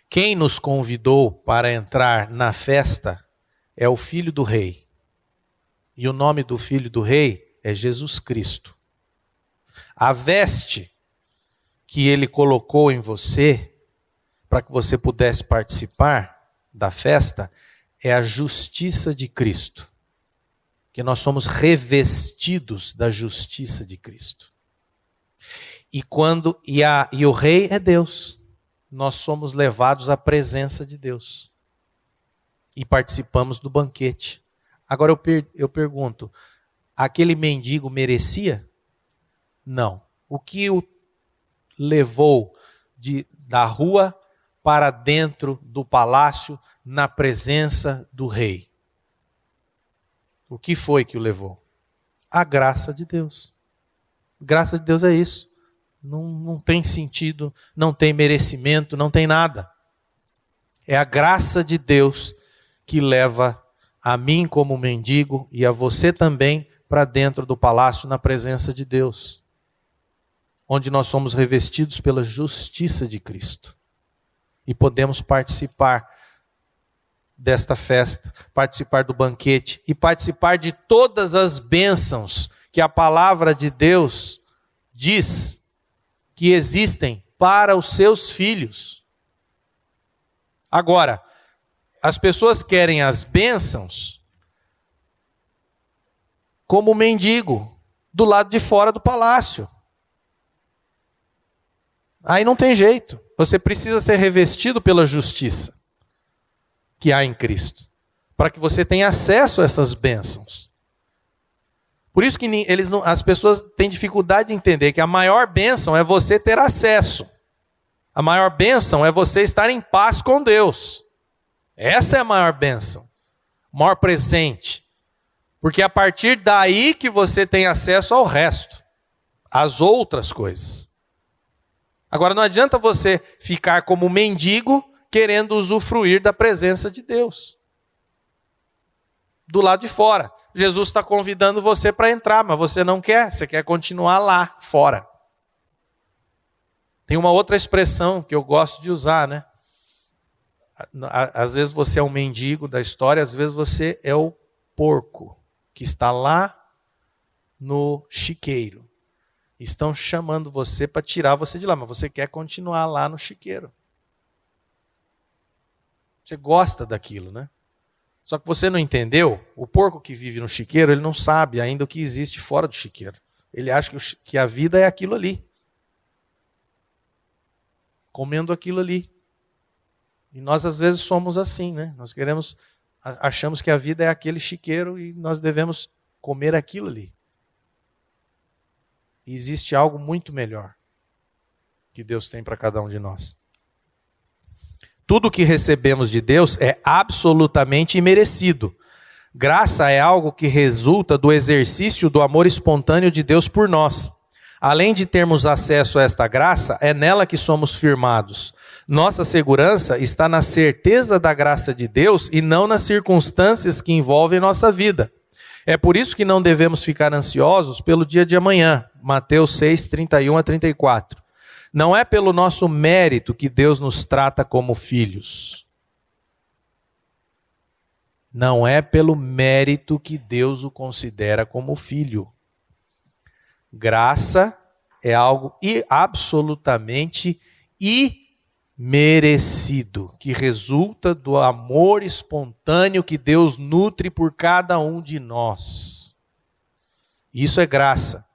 Quem nos convidou para entrar na festa é o filho do rei. E o nome do filho do rei é Jesus Cristo. A veste que ele colocou em você, para que você pudesse participar da festa, é a justiça de Cristo. Que nós somos revestidos da justiça de Cristo. E o rei é Deus. Nós somos levados à presença de Deus. E participamos do banquete. Agora eu pergunto, aquele mendigo merecia? Não. O que o levou da rua para dentro do palácio, na presença do rei? O que foi que o levou? A graça de Deus. Graça de Deus é isso. Não tem sentido, não tem merecimento, não tem nada. É a graça de Deus que leva a mim como mendigo e a você também para dentro do palácio na presença de Deus, onde nós somos revestidos pela justiça de Cristo e podemos participar desta festa, participar do banquete e participar de todas as bênçãos que a palavra de Deus diz que existem para os seus filhos. Agora, as pessoas querem as bênçãos como mendigo, do lado de fora do palácio. Aí não tem jeito. Você precisa ser revestido pela justiça que há em Cristo, para que você tenha acesso a essas bênçãos. Por isso que as pessoas têm dificuldade de entender que a maior bênção é você ter acesso. A maior bênção é você estar em paz com Deus. Essa é a maior bênção, o maior presente. Porque é a partir daí que você tem acesso ao resto, às outras coisas. Agora não adianta você ficar como mendigo querendo usufruir da presença de Deus. Do lado de fora. Jesus está convidando você para entrar, mas você não quer, você quer continuar lá, fora. Tem uma outra expressão que eu gosto de usar, né? Às vezes você é o mendigo da história, às vezes você é o porco que está lá no chiqueiro. Estão chamando você para tirar você de lá, mas você quer continuar lá no chiqueiro. Você gosta daquilo, né? Só que você não entendeu, o porco que vive no chiqueiro, ele não sabe ainda o que existe fora do chiqueiro. Ele acha que a vida é aquilo ali. Comendo aquilo ali. E nós às vezes somos assim, né? Nós achamos que a vida é aquele chiqueiro e nós devemos comer aquilo ali. E existe algo muito melhor que Deus tem para cada um de nós. Tudo que recebemos de Deus é absolutamente imerecido. Graça é algo que resulta do exercício do amor espontâneo de Deus por nós. Além de termos acesso a esta graça, é nela que somos firmados. Nossa segurança está na certeza da graça de Deus e não nas circunstâncias que envolvem nossa vida. É por isso que não devemos ficar ansiosos pelo dia de amanhã. Mateus 6, 31 a 34. Não é pelo nosso mérito que Deus nos trata como filhos. Não é pelo mérito que Deus o considera como filho. Graça é algo absolutamente imerecido, que resulta do amor espontâneo que Deus nutre por cada um de nós. Isso é graça.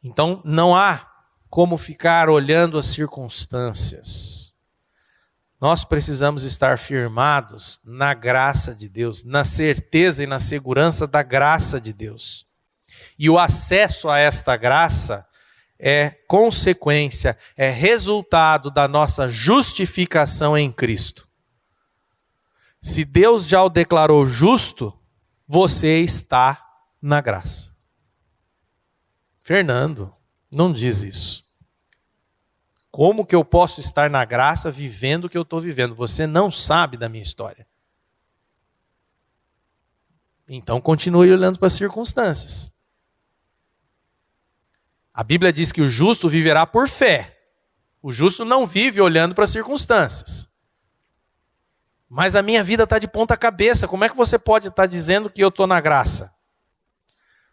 Então não há como ficar olhando as circunstâncias. Nós precisamos estar firmados na graça de Deus, na certeza e na segurança da graça de Deus. E o acesso a esta graça é consequência, é resultado da nossa justificação em Cristo. Se Deus já o declarou justo, você está na graça. Fernando, não diz isso. Como que eu posso estar na graça vivendo o que eu estou vivendo? Você não sabe da minha história. Então continue olhando para as circunstâncias. A Bíblia diz que o justo viverá por fé. O justo não vive olhando para as circunstâncias. Mas a minha vida está de ponta cabeça. Como é que você pode estar dizendo que eu estou na graça?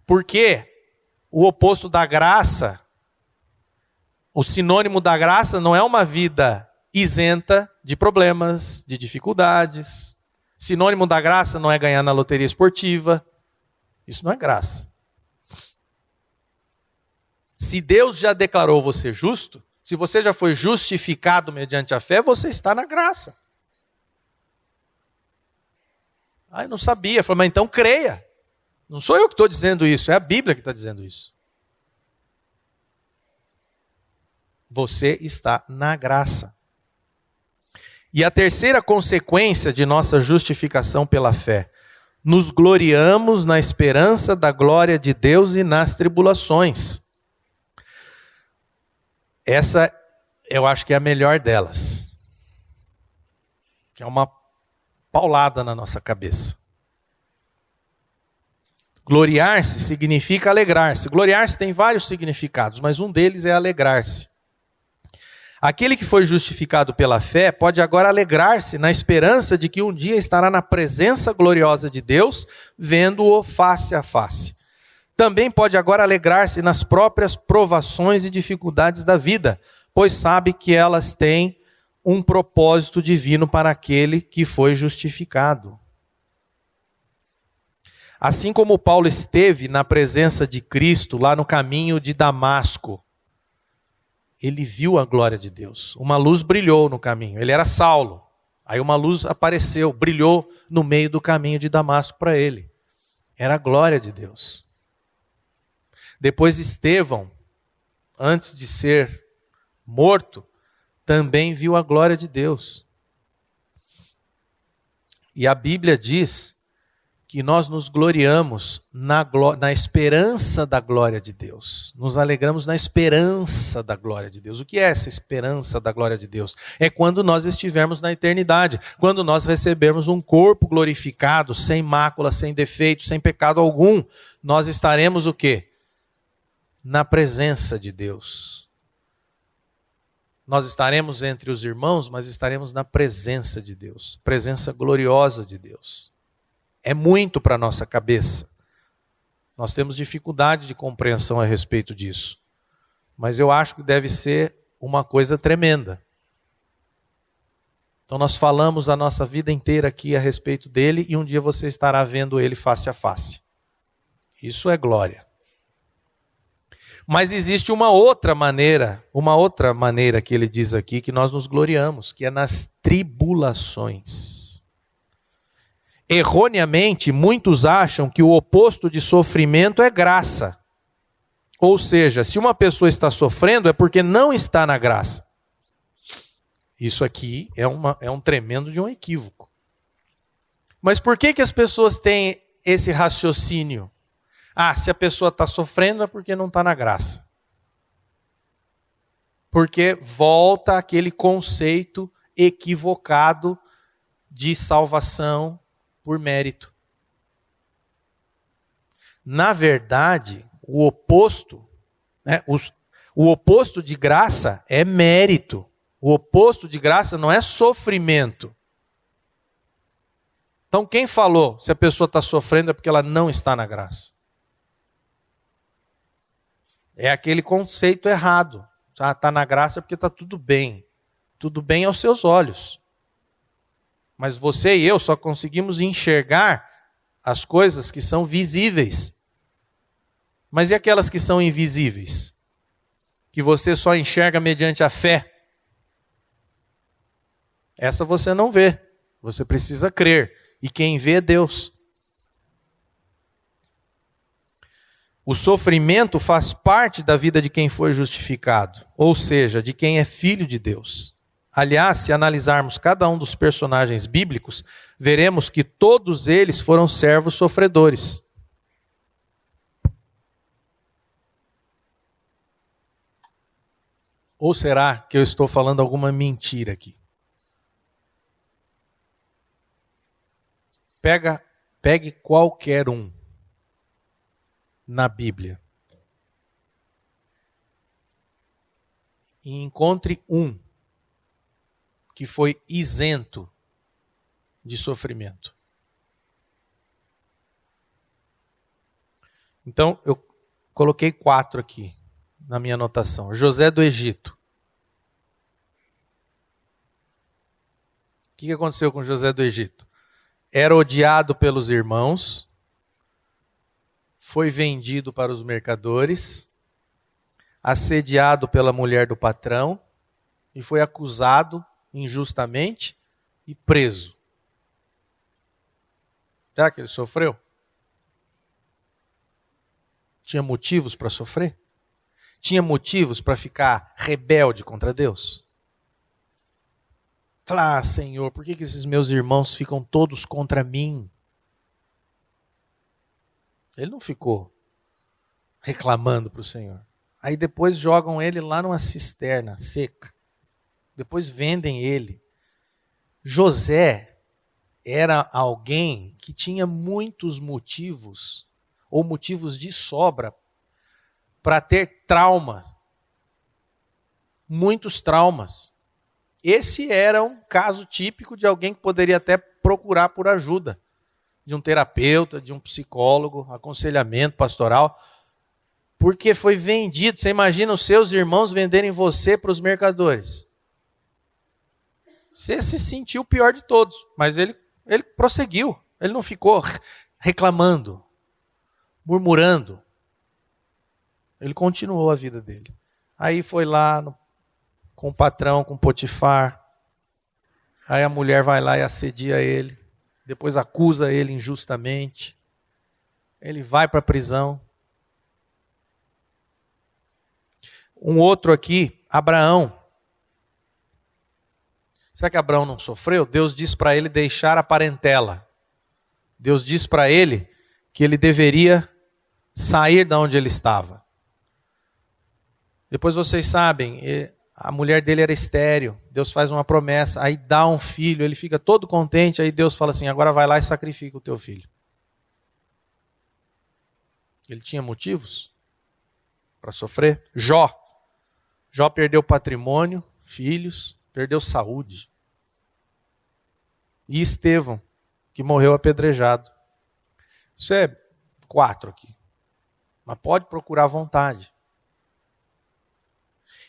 Porque o oposto da graça, o sinônimo da graça não é uma vida isenta de problemas, de dificuldades. Sinônimo da graça não é ganhar na loteria esportiva. Isso não é graça. Se Deus já declarou você justo, se você já foi justificado mediante a fé, você está na graça. Eu não sabia. Eu falei, mas então creia. Não sou eu que estou dizendo isso, é a Bíblia que está dizendo isso. Você está na graça. E a terceira consequência de nossa justificação pela fé: nos gloriamos na esperança da glória de Deus e nas tribulações. Essa eu acho que é a melhor delas. É uma paulada na nossa cabeça. Gloriar-se significa alegrar-se. Gloriar-se tem vários significados, mas um deles é alegrar-se. Aquele que foi justificado pela fé pode agora alegrar-se na esperança de que um dia estará na presença gloriosa de Deus, vendo-o face a face. Também pode agora alegrar-se nas próprias provações e dificuldades da vida, pois sabe que elas têm um propósito divino para aquele que foi justificado. Assim como Paulo esteve na presença de Cristo lá no caminho de Damasco, ele viu a glória de Deus. Uma luz brilhou no caminho. Ele era Saulo. Aí uma luz apareceu, brilhou no meio do caminho de Damasco para ele. Era a glória de Deus. Depois Estevão, antes de ser morto, também viu a glória de Deus. E a Bíblia diz que nós nos gloriamos na esperança da glória de Deus. Nos alegramos na esperança da glória de Deus. O que é essa esperança da glória de Deus? É quando nós estivermos na eternidade, quando nós recebermos um corpo glorificado, sem mácula, sem defeito, sem pecado algum, nós estaremos o quê? Na presença de Deus. Nós estaremos entre os irmãos, mas estaremos na presença de Deus, presença gloriosa de Deus. É muito para a nossa cabeça. Nós temos dificuldade de compreensão a respeito disso. Mas eu acho que deve ser uma coisa tremenda. Então nós falamos a nossa vida inteira aqui a respeito dele e um dia você estará vendo ele face a face. Isso é glória. Mas existe uma outra maneira que ele diz aqui que nós nos gloriamos, que é nas tribulações. Erroneamente, muitos acham que o oposto de sofrimento é graça. Ou seja, se uma pessoa está sofrendo é porque não está na graça. Isso aqui é um tremendo de um equívoco. Mas por que as pessoas têm esse raciocínio? Se a pessoa está sofrendo é porque não está na graça. Porque volta aquele conceito equivocado de salvação por mérito. Na verdade, o oposto de graça é mérito. O oposto de graça não é sofrimento. Então quem falou se a pessoa está sofrendo é porque ela não está na graça? É aquele conceito errado. Está na graça porque está tudo bem. Tudo bem aos seus olhos. Mas você e eu só conseguimos enxergar as coisas que são visíveis. Mas e aquelas que são invisíveis? Que você só enxerga mediante a fé? Essa você não vê. Você precisa crer. E quem vê é Deus. O sofrimento faz parte da vida de quem foi justificado. Ou seja, de quem é filho de Deus. Aliás, se analisarmos cada um dos personagens bíblicos, veremos que todos eles foram servos sofredores. Ou será que eu estou falando alguma mentira aqui? Pegue qualquer um na Bíblia e encontre um que foi isento de sofrimento. Então, eu coloquei 4 aqui na minha anotação. José do Egito. O que aconteceu com José do Egito? Era odiado pelos irmãos, foi vendido para os mercadores, assediado pela mulher do patrão e foi acusado injustamente e preso. Será que ele sofreu? Tinha motivos para sofrer? Tinha motivos para ficar rebelde contra Deus? Falar, Senhor, por que esses meus irmãos ficam todos contra mim? Ele não ficou reclamando para o Senhor. Aí depois jogam ele lá numa cisterna seca. Depois vendem ele. José era alguém que tinha muitos motivos, ou motivos de sobra, para ter trauma. Muitos traumas. Esse era um caso típico de alguém que poderia até procurar por ajuda. De um terapeuta, de um psicólogo, aconselhamento pastoral. Porque foi vendido. Você imagina os seus irmãos venderem você para os mercadores. Você se sentiu o pior de todos, mas ele prosseguiu. Ele não ficou reclamando, murmurando. Ele continuou a vida dele. Aí foi lá com o patrão, com Potifar. Aí a mulher vai lá e assedia ele. Depois acusa ele injustamente. Ele vai para a prisão. Um outro aqui, Abraão. Será que Abraão não sofreu? Deus diz para ele deixar a parentela. Deus diz para ele que ele deveria sair de onde ele estava. Depois vocês sabem, a mulher dele era estéril. Deus faz uma promessa, aí dá um filho, ele fica todo contente, aí Deus fala assim, agora vai lá e sacrifica o teu filho. Ele tinha motivos para sofrer? Jó perdeu patrimônio, filhos, perdeu saúde. E Estevão, que morreu apedrejado. Isso é 4 aqui. Mas pode procurar à vontade.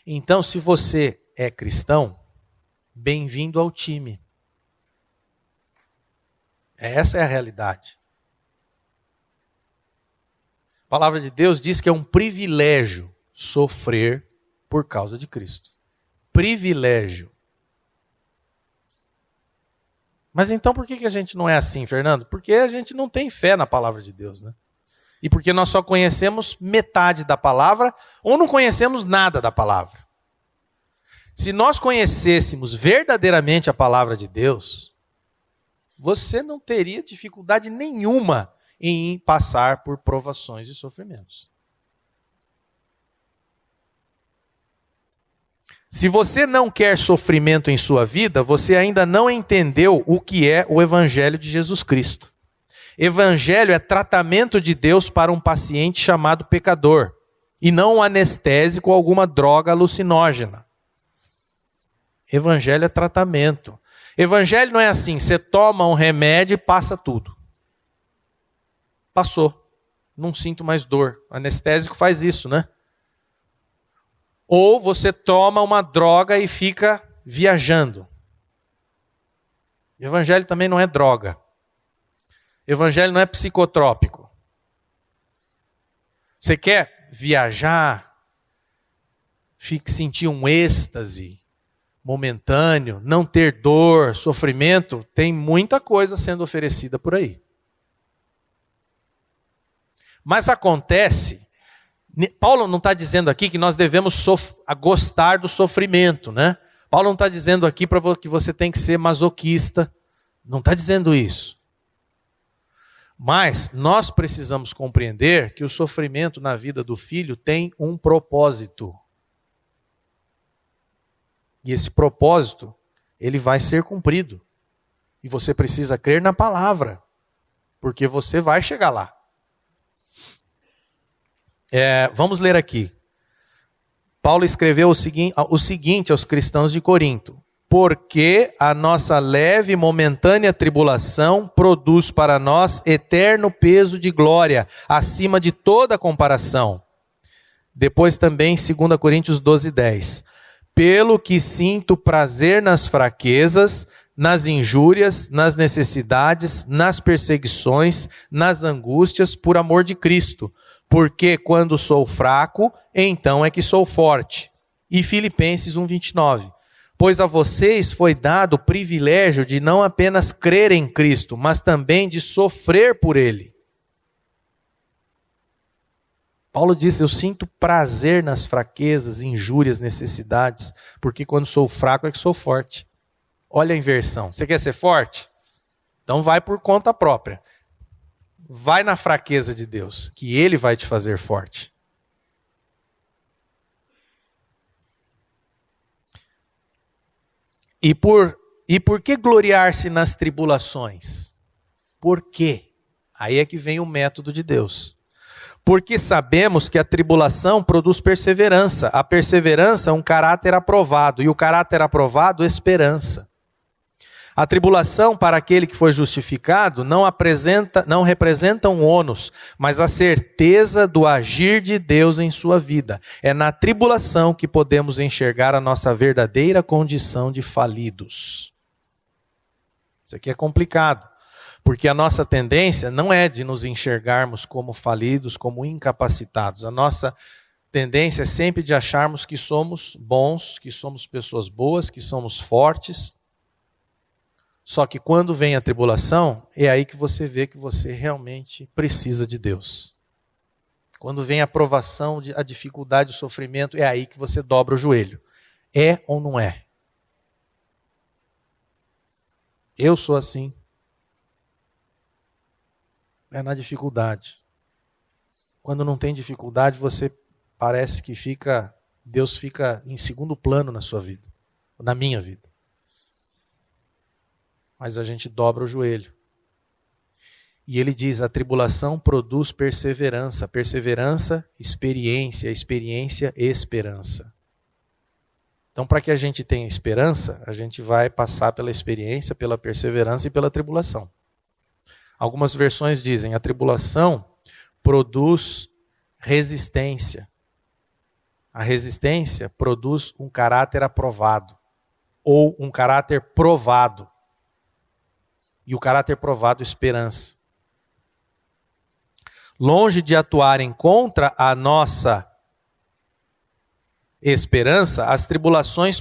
Então, se você é cristão, bem-vindo ao time. Essa é a realidade. A palavra de Deus diz que é um privilégio sofrer por causa de Cristo. Privilégio. Mas então por que a gente não é assim, Fernando? Porque a gente não tem fé na palavra de Deus, né? E porque nós só conhecemos metade da palavra ou não conhecemos nada da palavra. Se nós conhecêssemos verdadeiramente a palavra de Deus, você não teria dificuldade nenhuma em passar por provações e sofrimentos. Se você não quer sofrimento em sua vida, você ainda não entendeu o que é o Evangelho de Jesus Cristo. Evangelho é tratamento de Deus para um paciente chamado pecador, e não um anestésico ou alguma droga alucinógena. Evangelho é tratamento. Evangelho não é assim, você toma um remédio e passa tudo. Passou, não sinto mais dor. O anestésico faz isso, né? Ou você toma uma droga e fica viajando. Evangelho também não é droga. Evangelho não é psicotrópico. Você quer viajar, sentir um êxtase momentâneo, não ter dor, sofrimento? Tem muita coisa sendo oferecida por aí. Mas acontece... Paulo não está dizendo aqui que nós devemos gostar do sofrimento, né? Paulo não está dizendo aqui que você tem que ser masoquista. Não está dizendo isso. Mas nós precisamos compreender que o sofrimento na vida do filho tem um propósito. E esse propósito, ele vai ser cumprido. E você precisa crer na palavra, porque você vai chegar lá. Vamos ler aqui. Paulo escreveu o seguinte aos cristãos de Corinto: porque a nossa leve e momentânea tribulação produz para nós eterno peso de glória, acima de toda comparação. Depois também 2 Coríntios 12:10. Pelo que sinto prazer nas fraquezas, nas injúrias, nas necessidades, nas perseguições, nas angústias, por amor de Cristo. Porque quando sou fraco, então é que sou forte. E Filipenses 1:29. Pois a vocês foi dado o privilégio de não apenas crer em Cristo, mas também de sofrer por Ele. Paulo disse: eu sinto prazer nas fraquezas, injúrias, necessidades, porque quando sou fraco é que sou forte. Olha a inversão. Você quer ser forte? Então vai por conta própria. Vai na fraqueza de Deus, que Ele vai te fazer forte. E por que gloriar-se nas tribulações? Por quê? Aí é que vem o método de Deus. Porque sabemos que a tribulação produz perseverança. A perseverança é um caráter aprovado. E o caráter aprovado, esperança. A tribulação para aquele que foi justificado não representa um ônus, mas a certeza do agir de Deus em sua vida. É na tribulação que podemos enxergar a nossa verdadeira condição de falidos. Isso aqui é complicado, porque a nossa tendência não é de nos enxergarmos como falidos, como incapacitados. A nossa tendência é sempre de acharmos que somos bons, que somos pessoas boas, que somos fortes. Só que quando vem a tribulação, é aí que você vê que você realmente precisa de Deus. Quando vem a provação, a dificuldade, o sofrimento, é aí que você dobra o joelho. É ou não é? Eu sou assim. É na dificuldade. Quando não tem dificuldade, você parece que Deus fica em segundo plano na sua vida, na minha vida. Mas a gente dobra o joelho. E ele diz: a tribulação produz perseverança. Perseverança, experiência. Experiência, esperança. Então, para que a gente tenha esperança, a gente vai passar pela experiência, pela perseverança e pela tribulação. Algumas versões dizem: a tribulação produz resistência. A resistência produz um caráter aprovado. Ou um caráter provado. E o caráter provado, esperança. Longe de atuarem contra a nossa esperança, as tribulações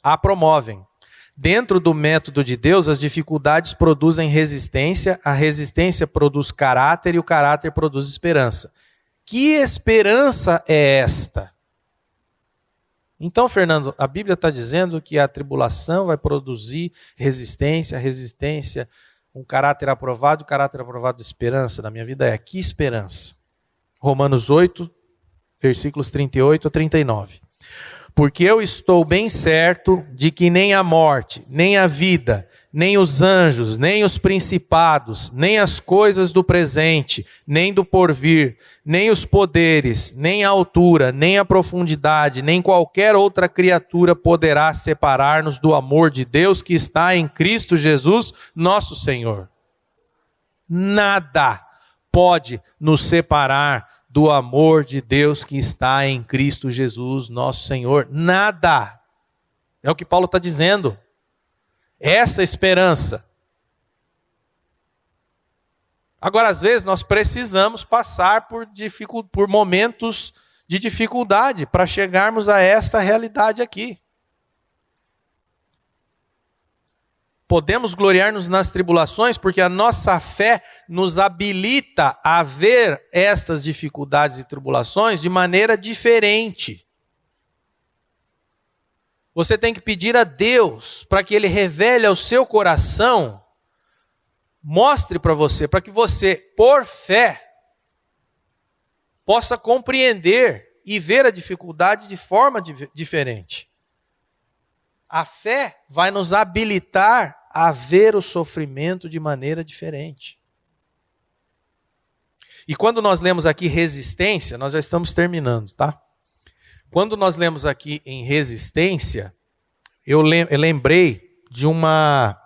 a promovem. Dentro do método de Deus, as dificuldades produzem resistência, a resistência produz caráter e o caráter produz esperança. Que esperança é esta? Então, Fernando, a Bíblia está dizendo que a tribulação vai produzir resistência, um caráter aprovado, esperança. Na minha vida é: que esperança? Romanos 8, versículos 38 a 39. Porque eu estou bem certo de que nem a morte, nem a vida, nem os anjos, nem os principados, nem as coisas do presente, nem do porvir, nem os poderes, nem a altura, nem a profundidade, nem qualquer outra criatura poderá separar-nos do amor de Deus que está em Cristo Jesus, nosso Senhor. Nada pode nos separar do amor de Deus que está em Cristo Jesus, nosso Senhor. Nada. É o que Paulo está dizendo. Essa esperança. Agora, às vezes, nós precisamos passar por momentos de dificuldade para chegarmos a esta realidade aqui. Podemos gloriar-nos nas tribulações porque a nossa fé nos habilita a ver estas dificuldades e tribulações de maneira diferente. Você tem que pedir a Deus para que Ele revele ao seu coração, mostre para você, para que você, por fé, possa compreender e ver a dificuldade de forma diferente. A fé vai nos habilitar a ver o sofrimento de maneira diferente. E quando nós lemos aqui resistência, nós já estamos terminando, tá? Quando nós lemos aqui em resistência, eu lembrei de uma...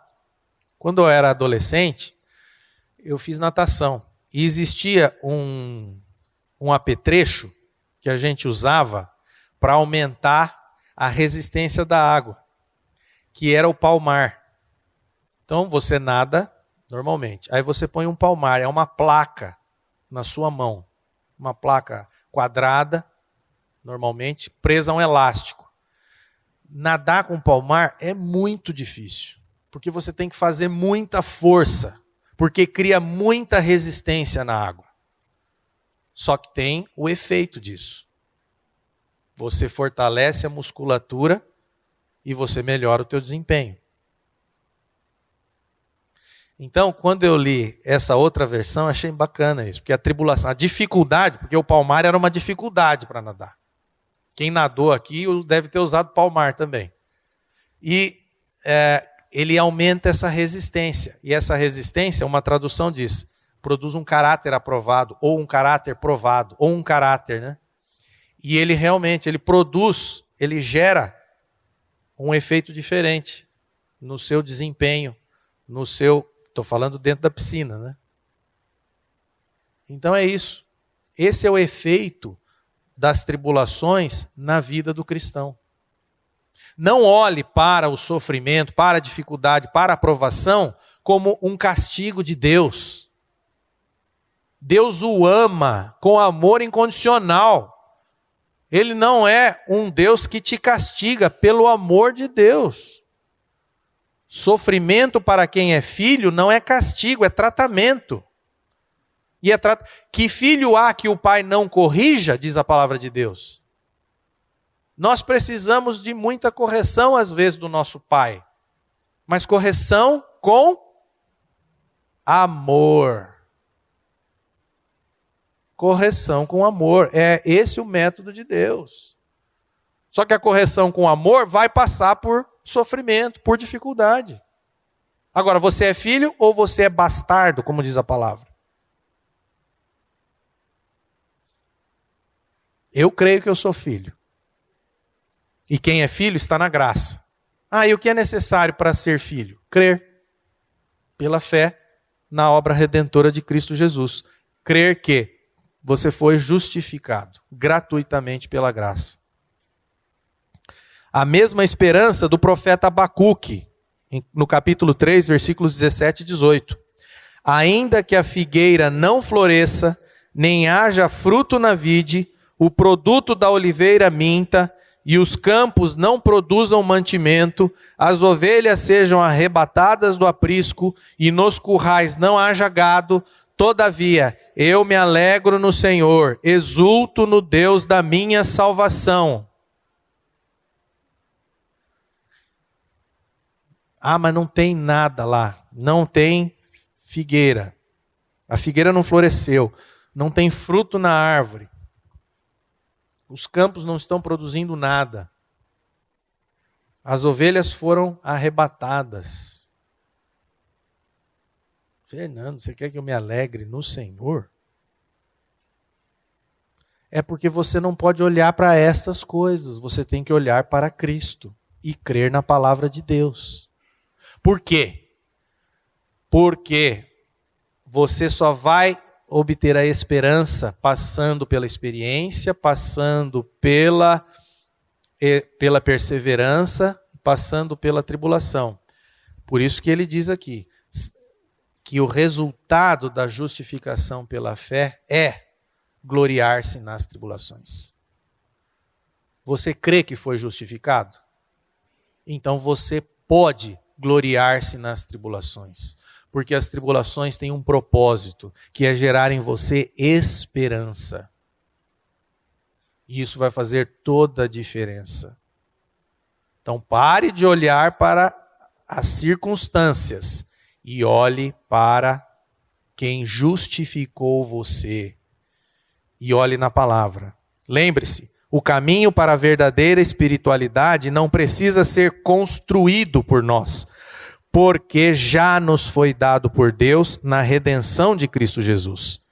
Quando eu era adolescente, eu fiz natação. E existia um apetrecho que a gente usava para aumentar a resistência da água, que era o palmar. Então você nada normalmente. Aí você põe um palmar, é uma placa na sua mão. Uma placa quadrada, normalmente, presa a um elástico. Nadar com palmar é muito difícil, porque você tem que fazer muita força, porque cria muita resistência na água. Só que tem o efeito disso. Você fortalece a musculatura e você melhora o teu desempenho. Então, quando eu li essa outra versão, achei bacana isso, porque a tribulação, a dificuldade, porque o palmar era uma dificuldade para nadar. Quem nadou aqui deve ter usado palmar também. E ele aumenta essa resistência. E essa resistência, uma tradução diz, produz um caráter aprovado, ou um caráter provado, ou um caráter, né? E ele realmente, ele produz, ele gera um efeito diferente no seu desempenho, no seu... Estou falando dentro da piscina, né? Então é isso. Esse é o efeito das tribulações na vida do cristão. Não olhe para o sofrimento, para a dificuldade, para a provação, como um castigo de Deus. Deus o ama com amor incondicional. Ele não é um Deus que te castiga, pelo amor de Deus. Sofrimento para quem é filho não é castigo, é tratamento. E que filho há que o pai não corrija, diz a palavra de Deus. Nós precisamos de muita correção às vezes do nosso pai. Mas correção com amor. Correção com amor. É esse o método de Deus. Só que a correção com amor vai passar por sofrimento, por dificuldade. Agora, você é filho ou você é bastardo, como diz a palavra? Eu creio que eu sou filho. E quem é filho está na graça. E o que é necessário para ser filho? Crer. Pela fé na obra redentora de Cristo Jesus. Crer que você foi justificado gratuitamente pela graça. A mesma esperança do profeta Abacuque, no capítulo 3, versículos 17 e 18. Ainda que a figueira não floresça, nem haja fruto na vide, o produto da oliveira minta, e os campos não produzam mantimento, as ovelhas sejam arrebatadas do aprisco, e nos currais não haja gado, todavia eu me alegro no Senhor, exulto no Deus da minha salvação. Mas não tem nada lá, não tem figueira. A figueira não floresceu, não tem fruto na árvore. Os campos não estão produzindo nada. As ovelhas foram arrebatadas. Fernando, você quer que eu me alegre no Senhor? É porque você não pode olhar para essas coisas, você tem que olhar para Cristo e crer na palavra de Deus. Por quê? Porque você só vai obter a esperança passando pela experiência, passando pela perseverança, passando pela tribulação. Por isso que ele diz aqui, que o resultado da justificação pela fé é gloriar-se nas tribulações. Você crê que foi justificado? Então você pode gloriar-se nas tribulações. Porque as tribulações têm um propósito, que é gerar em você esperança. E isso vai fazer toda a diferença. Então pare de olhar para as circunstâncias e olhe para quem justificou você. E olhe na palavra. Lembre-se, O caminho para a verdadeira espiritualidade não precisa ser construído por nós, porque já nos foi dado por Deus na redenção de Cristo Jesus.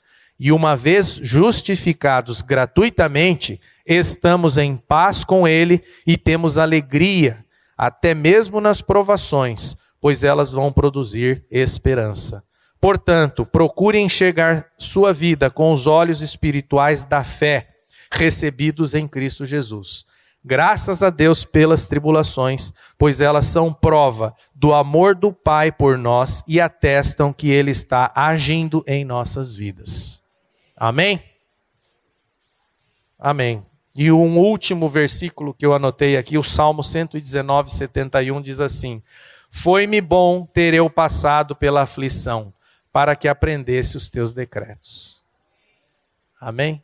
E uma vez justificados gratuitamente, estamos em paz com Ele e temos alegria, até mesmo nas provações, pois elas vão produzir esperança. Portanto, procure enxergar sua vida com os olhos espirituais da fé, recebidos em Cristo Jesus. Graças a Deus pelas tribulações, pois elas são prova do amor do Pai por nós e atestam que Ele está agindo em nossas vidas. Amém? Amém. E um último versículo que eu anotei aqui, o Salmo 119, 71, diz assim: Foi-me bom ter eu passado pela aflição, para que aprendesse os teus decretos. Amém?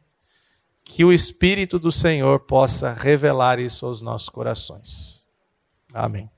Que o Espírito do Senhor possa revelar isso aos nossos corações. Amém.